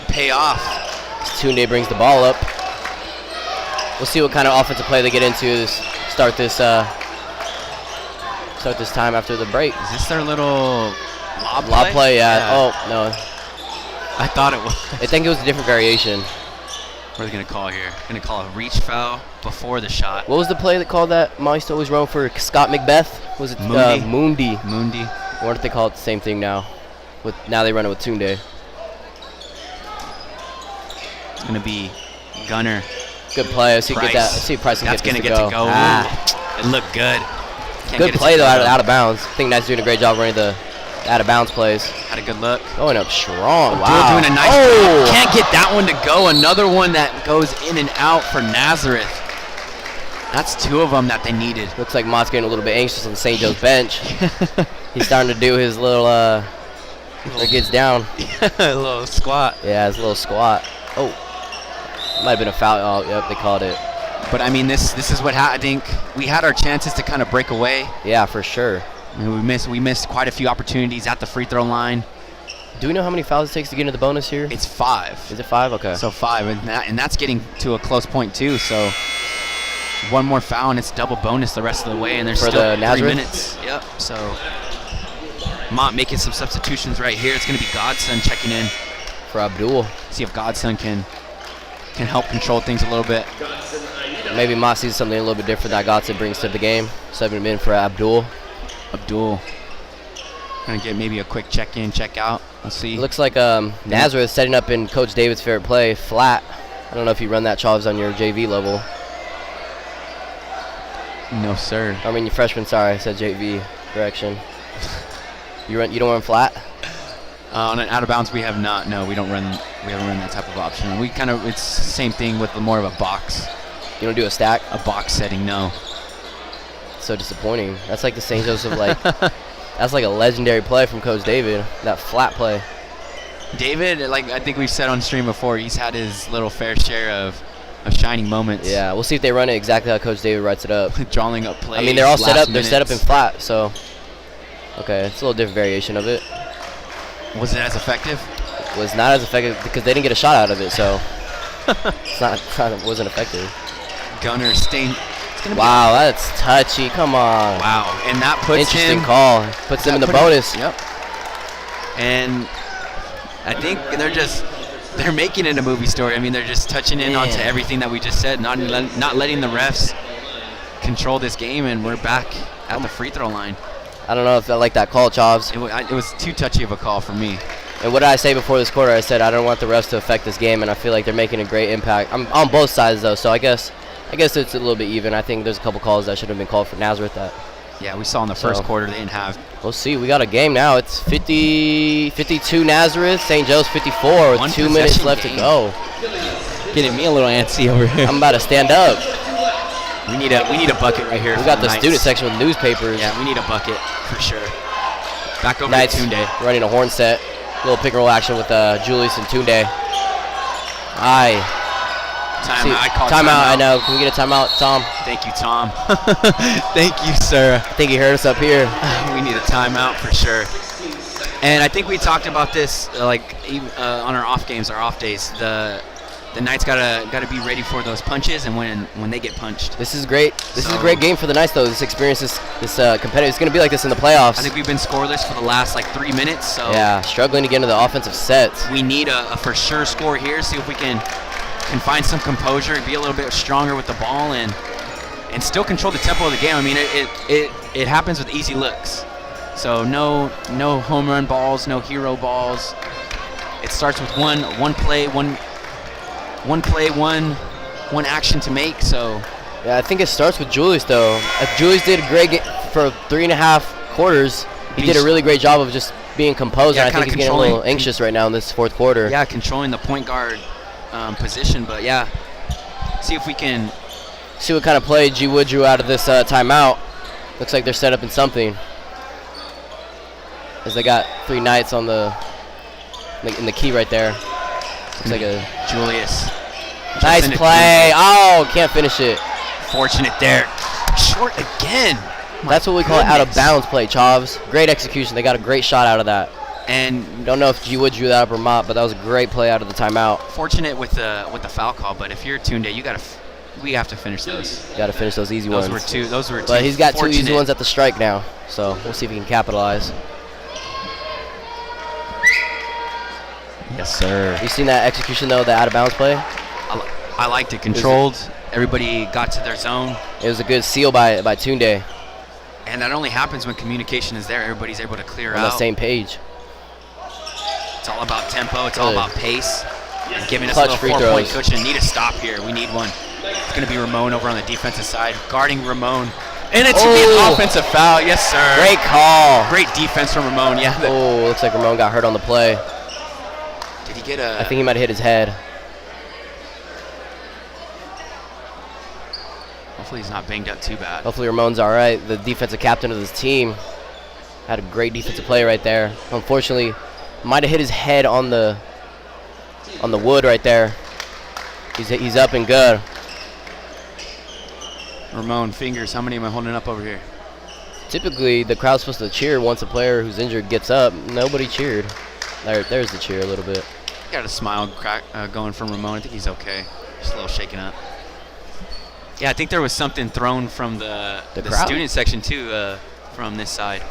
pay off. Tunde brings the ball up. We'll see what kind of offensive play they get into to start this time after the break. Is this their little lob play? Yeah. Oh no. I thought it was. I think it was a different variation. What are they gonna call here? Gonna call a reach foul before the shot. What was the play that called that? Mom used to always run for Scott Macbeth. Was it Mundi? Mundi. I wonder if they call it the same thing now. Now they run it with Tunde. It's gonna be Gunner. Good play. Let's see if Price can That's get gonna this get to go. It looked good. Good play though, out of bounds. I think Knight's doing a great job running the out of bounds plays. Had a good look. Going up strong. Wow. Doing a nice job. Can't get that one to go. Another one that goes in and out for Nazareth. That's 2 of them that they needed. Looks like Mott's getting a little bit anxious on St. Joe's bench. He's starting to do his little where it gets down. A little squat. Yeah, his little squat. Oh, might have been a foul. Oh, yep, they called it. But I mean, this is what I think we had our chances to kind of break away. Yeah, for sure. I mean, we missed quite a few opportunities at the free throw line. Do we know how many fouls it takes to get into the bonus here? It's 5. Is it 5? Okay. So 5, and that's getting to a close point too. So 1 more foul and it's double bonus the rest of the way, and there's for still the 3 Nazareth? minutes. Yep. So Mott making some substitutions right here. It's going to be Godson checking in for Abdul. See if Godson can help control things a little bit. Maybe Mott sees something a little bit different that Godson brings to the game. 7 him in for Abdul. Gonna get maybe a quick check-in, check-out. We'll see. It looks like Nazareth setting up in Coach David's favorite play, flat. I don't know if you run that, Charles, on your JV level. No, sir. I mean, your freshman. Sorry, I said JV. Correction. You don't run flat? On an out of bounds, we have not. No, we don't run. We haven't run that type of option. It's the same thing with more of a box. You don't do a stack? A box setting, no. So disappointing. That's like the St. Joseph that's like a legendary play from Coach David. That flat play. David, like I think we've said on stream before, he's had his little fair share of shining moments. Yeah, we'll see if they run it exactly how Coach David writes it up. Drawing up plays. I mean, they're all set up. They're set up in flat, so okay, it's a little different variation of it. Was it as effective? It was not as effective because they didn't get a shot out of it, so it wasn't effective. Gunner staying. Wow, that's touchy. Come on. Wow, and that puts interesting call. Puts them in the bonus. Yep. And I think they're making it a movie story. I mean, they're just touching in onto everything that we just said, not letting the refs control this game, and we're back at the free throw line. I don't know if I like that call, Chavs. It was too touchy of a call for me. And what did I say before this quarter? I said I don't want the refs to affect this game, and I feel like they're making a great impact. I'm on both sides, though, so I guess it's a little bit even. I think there's a couple calls that should have been called for Nazareth that. Yeah, we saw in the first quarter they didn't have. We'll see. We got a game now. It's 52 Nazareth, St. Joe's 54 with 2 minutes left to go. Getting me a little antsy over here. I'm about to stand up. We need a bucket right here. We got the student section with newspapers. Yeah, we need a bucket for sure. Back over Knights to Tunde. Running a horn set. Little pick and roll action with Julius and Tunde. Timeout. I know. Can we get a timeout, Tom? Thank you, Tom. Thank you, sir. I think he heard us up here. We need a timeout for sure. And I think we talked about this on our off games, our off days. the Knights gotta be ready for those punches, and when they get punched. This is great. This is a great game for the Knights, though. This experience, this competitive. It's going to be like this in the playoffs. I think we've been scoreless for the last 3 minutes. So yeah, struggling to get into the offensive sets. We need a for sure score here. See if we can find some composure, be a little bit stronger with the ball, and still control the tempo of the game. I mean, it happens with easy looks. So no home run balls, no hero balls. It starts with one play, one action to make. So yeah, I think it starts with Julius, though. Julius did a great game for 3.5 quarters. He did a really great job of just being composed, and I think he's getting a little anxious right now in this fourth quarter. Yeah, controlling the point guard position. But yeah, see if we can see what kind of play G. Wood drew out of this timeout. Looks like they're set up in something, as they got 3 Knights on in the key right there. Looks like a Julius. Nice play. Oh, can't finish it. Fortunate there. Short again. That's what we call out of bounds play, Chavs. Great execution. They got a great shot out of that. And don't know if G. Wood drew that up or not, but that was a great play out of the timeout. Fortunate with the foul call, but if you're Tunde, we have to finish those. Got to finish those easy ones. Those were two. But he's got 2 easy ones at the strike now, so we'll see if he can capitalize. Yes, sir. You seen that execution, though, the out of bounds play? I liked it. Controlled. Everybody got to their zone. It was a good seal by Tunde. And that only happens when communication is there. Everybody's able to clear out. On the same page. It's all about tempo. It's all about pace. And giving us a Clutch little 4-point cushion. Need a stop here. We need one. It's going to be Ramon over on the defensive side. Guarding Ramon. And it's an offensive foul. Yes, sir. Great call. Great defense from Ramon. Yeah. Looks like Ramon got hurt on the play. Did he get a... I think he might have hit his head. Hopefully he's not banged up too bad. Hopefully Ramon's all right. The defensive captain of this team had a great defensive play right there. Unfortunately, might have hit his head on the wood right there. He's up and good. Ramon, fingers. How many am I holding up over here? Typically, the crowd's supposed to cheer once a player who's injured gets up. Nobody cheered. There's the cheer a little bit. Got a smile crack going from Ramon. I think he's okay. Just a little shaken up. Yeah, I think there was something thrown from the student section too, from this side.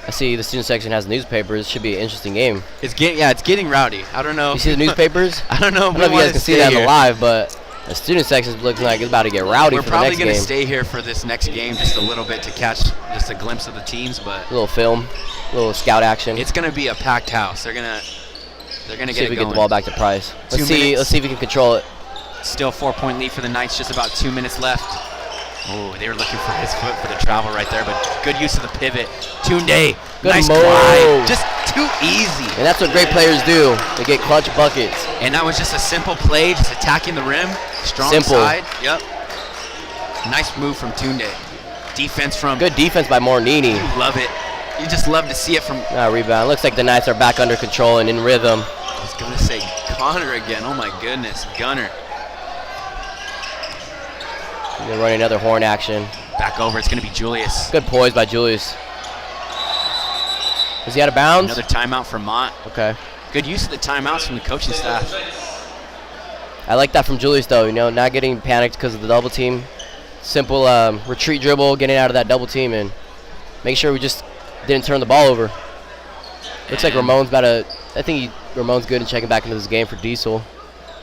I see the student section has newspapers. It should be an interesting game. It's getting rowdy. I don't know. You see the newspapers? I don't know. I don't know if you guys can see that in the live, but the student section is looking like it's about to get rowdy for the next game. We're probably going to stay here for this next game just a little bit to catch just a glimpse of the teams, but a little film, a little scout action. It's going to be a packed house. They're gonna get it going. See if we get the ball back to Price. Let's see if we can control it. Still 4-point lead for the Knights, just about 2 minutes left. Oh, they were looking for his foot for the travel right there, but good use of the pivot. Tunde, nice drive. Just too easy. And that's what great players do. They get clutch buckets. And that was just a simple play, just attacking the rim. Strong side. Yep. Nice move from Tunde. Defense from... Good defense by Mornini. Love it. You just love to see it from... Rebound. Looks like the Knights are back under control and in rhythm. I was going to say Connor again. Oh, my goodness. Gunner. They're running another horn action. Back over. It's going to be Julius. Good poise by Julius. Is he out of bounds? Another timeout for Mott. Okay. Good use of the timeouts from the coaching staff. I like that from Julius, though. Not getting panicked because of the double team. Simple retreat dribble, getting out of that double team, and make sure we just didn't turn the ball over. Looks like Ramon's Ramon's good in checking back into this game for Diesel.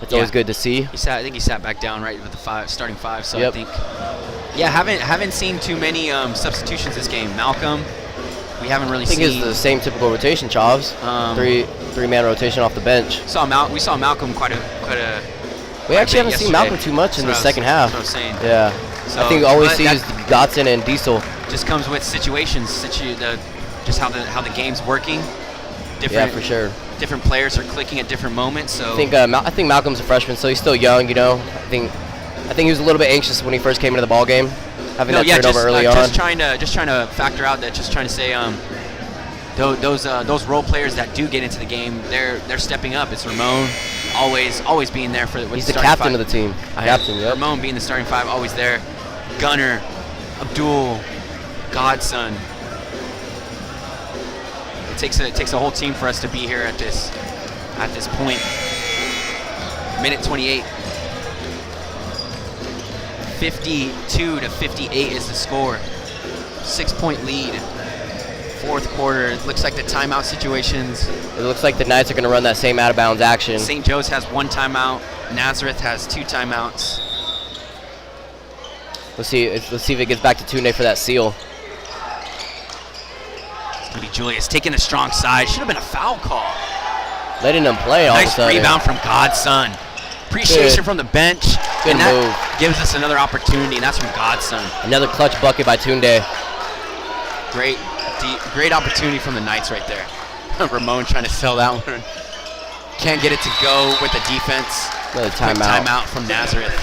It's always good to see. I think he sat back down right with the starting five. So I think, haven't seen too many substitutions this game. Malcolm, we haven't really seen. I think it's the same typical rotation, Chavs. Three-man rotation off the bench. We saw Malcolm quite a. We actually haven't seen Malcolm too much in the second half. That's what I'm saying. Yeah. So I think all we see is Dotson and Diesel. Just comes with situations, just how the game's working. Yeah, for sure. Different players are clicking at different moments. So I think Malcolm's a freshman, so he's still young. I think he was a little bit anxious when he first came into the ball game, having that turnover early on. Just trying to factor out that. Just trying to say those role players that do get into the game, they're stepping up. It's Ramon, always being there for. He's the captain of the team. Captain, yeah. Ramon being the starting five, always there. Gunner, Abdul, Godson. It takes a whole team for us to be here at this point. Minute 28. 52-58 is the score. 6-point lead. Fourth quarter. It looks like the timeout situations. It looks like the Knights are going to run that same out-of-bounds action. St. Joe's has 1 timeout. Nazareth has 2 timeouts. Let's see if it gets back to Tunde for that seal. It's going to be Julius taking the strong side. Should have been a foul call. Letting them play all of a Nice sudden. rebound from Godson. Appreciation Good. from the bench. Good and that move. gives us another opportunity, and that's from Godson. Another clutch bucket by Tunde. Great opportunity from the Knights right there. Ramon trying to sell that one. Can't get it to go with the defense. Another Quick timeout. timeout from Nazareth.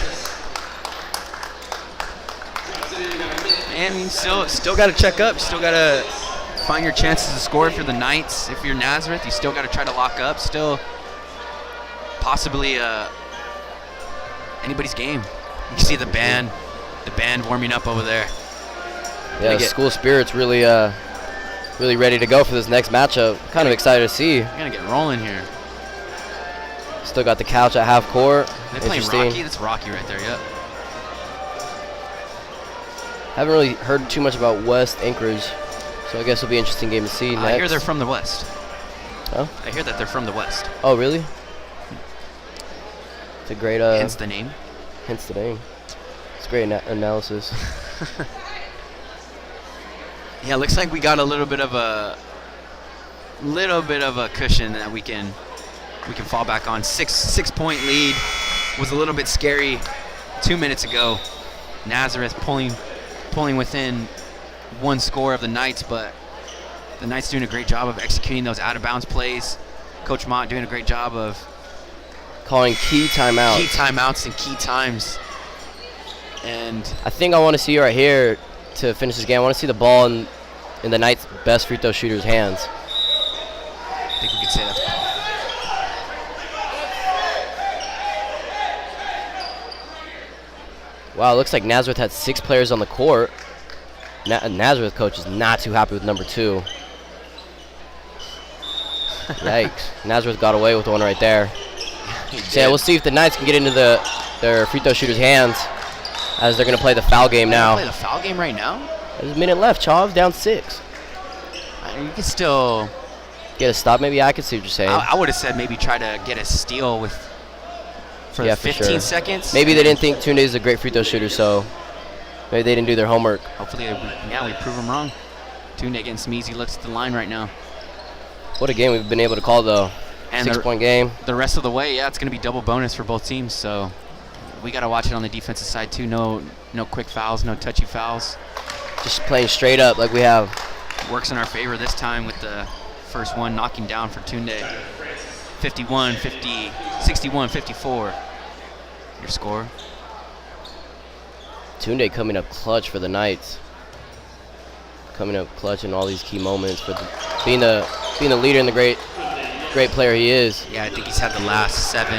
And you still got to check up. You still got to find your chances to score for the Knights. If you're Nazareth, you still got to try to lock up. Still possibly anybody's game. You can see the band warming up over there. Yeah, the school spirit's really ready to go for this next matchup. Kind of excited to see. We're going to get rolling here. Still got the couch at half court. They're playing Rocky. That's Rocky right there, yep. Haven't really heard too much about West Anchorage, so I guess it'll be an interesting game to see next. I hear they're from the West. Oh? I hear that they're from the West. Oh, really? It's a great... Hence the name. Hence the name. It's great analysis. Yeah, looks like we got a little bit of a cushion that we can fall back on. 6-point lead was a little bit scary 2 minutes ago. Nazareth pulling within 1 score of the Knights, but the Knights doing a great job of executing those out-of-bounds plays. Coach Mott doing a great job of calling key timeouts. Key timeouts and key times. And I think I want to see right here to finish this game. I want to see the ball in the Knights' best free throw shooter's hands. I think we could say that's. Wow, it looks like Nazareth had 6 players on the court. Nazareth coach is not too happy with number 2. Yikes. Nazareth got away with one right there. So yeah, we'll see if the Knights can get into their free throw shooter's hands as they're going to play the foul game now. Play the foul game right now? There's a minute left, Chav, down 6. You can still get a stop. Maybe I can see what you're saying. I would have said maybe try to get a steal for 15 seconds. Maybe they didn't think Tunde is a great free throw shooter, so maybe they didn't do their homework. Hopefully, we prove them wrong. Tunde getting some easy looks at the line right now. What a game we've been able to call, though. And 6-point game. The rest of the way, yeah, it's going to be double bonus for both teams, so we got to watch it on the defensive side, too. No quick fouls, no touchy fouls. Just playing straight up like we have. Works in our favor this time with the first one knocking down for Tunde. 61-54. Your score. Tunde coming up clutch for the Knights. Coming up clutch in all these key moments, but being the leader and the great player he is. Yeah, I think he's had the last 6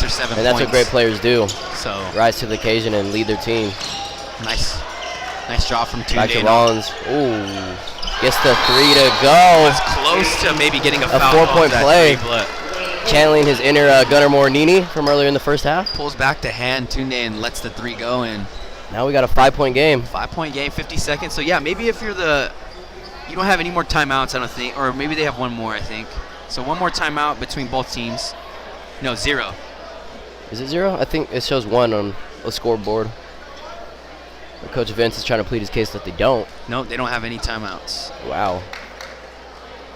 or 7 and that's points. what great players do. So rise to the occasion and lead their team. Nice job from Tunde. Back to Rollins. Ooh. Gets the 3 to go. Was close to maybe getting a foul. 4-point play. But channeling his inner Gunnar Morinini from earlier in the first half. Pulls back to hand Tunde and lets the 3 go in. Now we got a 5-point game. 5-point game, 50 seconds. So yeah, maybe if you don't have any more timeouts, I don't think, or maybe they have one more, I think. So one more timeout between both teams. No, 0. Is it 0? I think it shows 1 on the scoreboard. Coach Vince is trying to plead his case that they don't. No, they don't have any timeouts. Wow.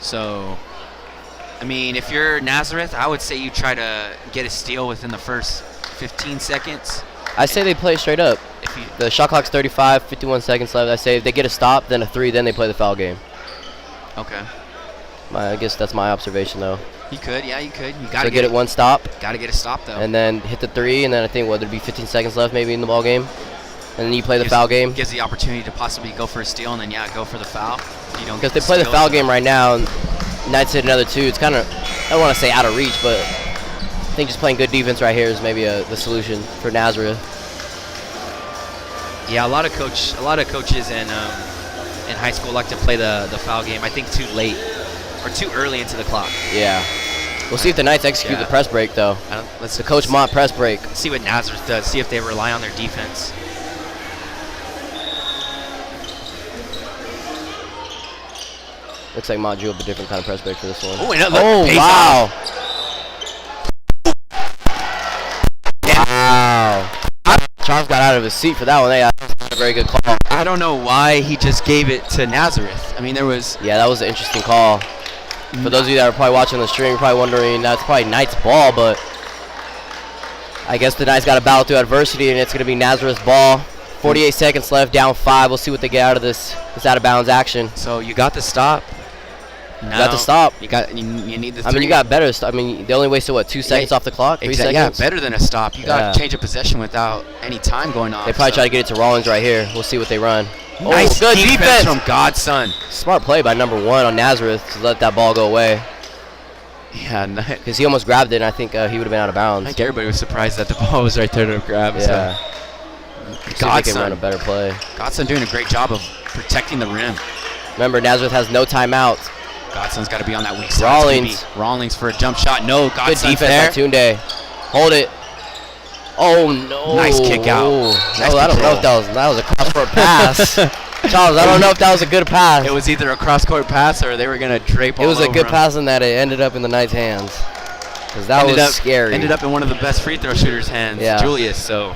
So, I mean, if you're Nazareth, I would say you try to get a steal within the first 15 seconds. I say they play straight up. The shot clock's 35, 51 seconds left. I say if they get a stop, then a 3, then they play the foul game. Okay. I guess that's my observation, though. You could. You got to get it one stop. Got to get a stop, though. And then hit the 3, and then I think, there'd be 15 seconds left maybe in the ball game. And then you play the foul game. Gives the opportunity to possibly go for a steal and then, go for the foul. Because they play the foul game right now, and Knights hit another 2. It's kind of, I don't want to say out of reach, but I think just playing good defense right here is maybe the solution for Nazareth. Yeah, a lot of coaches in high school like to play the foul game. I think too late or too early into the clock. Yeah. We'll see if the Knights execute the press break, though. Let's the Coach Mott press break. See what Nazareth does. See if they rely on their defense. Looks like Mott drew up a different kind of press break for this one. Oh, wow. Wow. Charles got out of his seat for that one. That was a very good call. I don't know why he just gave it to Nazareth. I mean, there was... Yeah, that was an interesting call. For those of you that are probably watching the stream, you're probably wondering that's probably Knights' ball, but I guess the Knights got to battle through adversity, and it's going to be Nazareth's ball. 48 seconds left, down 5. We'll see what they get out of this out-of-bounds action. So you got the stop. You got the stop. You need the 3. I mean, you got better. I mean, they only wasted, what, 2 seconds off the clock? 3 seconds? Yeah, better than a stop. You got to change a possession without any time going off. They probably try to get it to Rawlings right here. We'll see what they run. Nice good defense from Godson. Smart play by number 1 on Nazareth to let that ball go away. Yeah, because he almost grabbed it, and I think he would have been out of bounds. I think everybody was surprised that the ball was right there to grab. Yeah. So. Godson can run a better play. Godson doing a great job of protecting the rim. Remember, Nazareth has no timeouts. Godson's got to be on that weak side. Rawlings for a jump shot. No, Godson's good defense by Tunde. Hold it. Oh, no. Nice kick out. Nice I don't know if that was a cross-court pass. Charles, I don't know if that was a good pass. It was either a cross-court pass or they were going to drape all over him. It was a good pass in that it ended up in the Knights' hands. Because that was scary. Ended up in one of the best free throw shooters' hands, Julius. So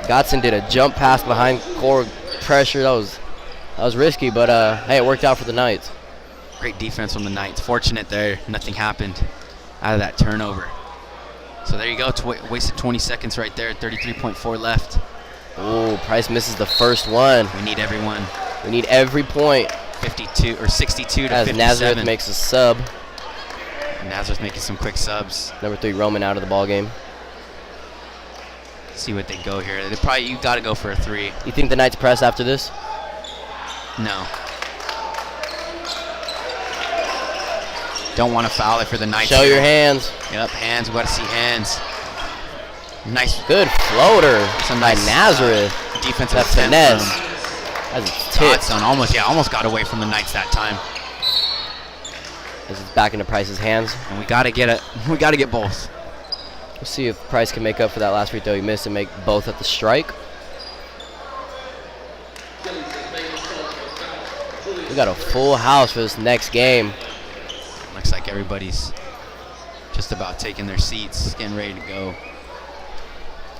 Godson did a jump pass behind core pressure. That was risky, but hey, it worked out for the Knights. Great defense from the Knights. Fortunate there. Nothing happened out of that turnover. So there you go. Wasted 20 seconds right there. 33.4 left. Oh, Price misses the first one. We need everyone. We need every point. 52 or 62 to 57. As Nazareth makes a sub. Nazareth making some quick subs. Number 3 Roman out of the ball game. See what they go here. You got to go for a 3. You think the Knights press after this? No. Don't want to foul it for the Knights. Show your hands. Yep, hands. We got to see hands. Nice. Good floater. Some nice Nazareth. Defensive finesse. That's a Godson almost got away from the Knights that time. This is back into Price's hands. And we got to get it. We got to get both. We'll see if Price can make up for that last free throw he missed and make both at the strike. We got a full house for this next game. Looks like everybody's just about taking their seats, getting ready to go.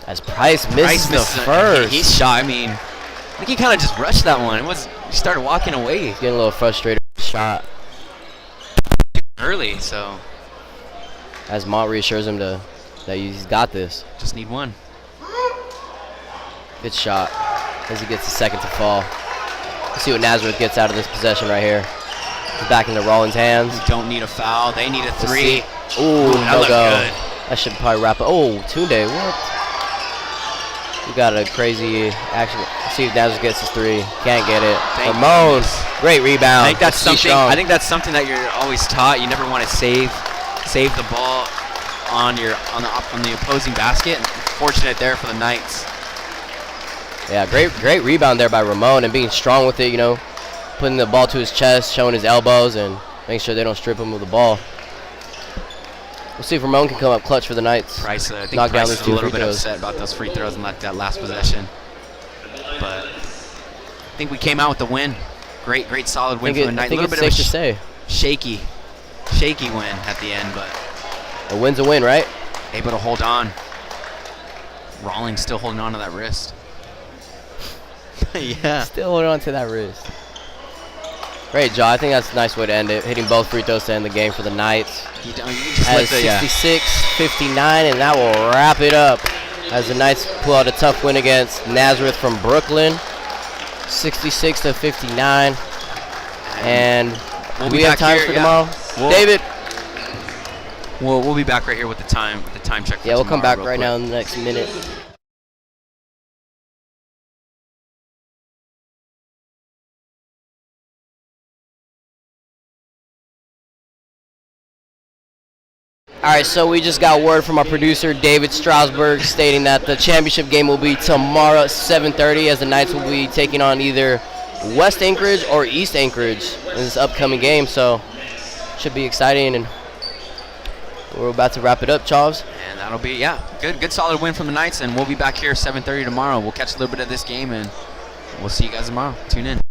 As Price misses the first. He shot. I mean, I think he kind of just rushed that one. He started walking away. He's getting a little frustrated with the shot. Early, so. As Mott reassures him that he's got this. Just need one. Good shot. As he gets the second to fall. Let's see what Nazareth gets out of this possession right here. It's back into Rawlings' hands. We don't need a foul. They need a 3. Ooh, no go. Good. That should probably wrap it. Oh, Tunde, what? We got a crazy action. Let's see if Nazareth gets his 3. Can't get it. Ramon, great rebound. I think that's something that you're always taught. You never want to save the ball on the opposing basket. Fortunate there for the Knights. Yeah, great rebound there by Ramon and being strong with it, you know, putting the ball to his chest, showing his elbows, and making sure they don't strip him of the ball. We'll see if Ramon can come up clutch for the Knights. Price, I think Price is a little bit upset about those free throws and that last possession. But I think we came out with the win. Great solid win for the Knights. I think it's safe to say. Shaky win at the end, but a win's a win, right? Able to hold on. Rawlings still holding on to that wrist. Yeah. Still holding on to that wrist. Great job. I think that's a nice way to end it. Hitting both free throws to end the game for the Knights. You just at 66-59, and that will wrap it up as the Knights pull out a tough win against Nazareth from Brooklyn, 66-59. And we have time for tomorrow. David. We'll be back right here with the time check. Yeah, we'll come back right now in the next minute. All right, so we just got word from our producer, David Strasburg, stating that the championship game will be tomorrow at 7:30, as the Knights will be taking on either West Anchorage or East Anchorage in this upcoming game. So should be exciting, and we're about to wrap it up, Chavs. And that'll be, good solid win from the Knights. And we'll be back here 7:30 tomorrow. We'll catch a little bit of this game, and we'll see you guys tomorrow. Tune in.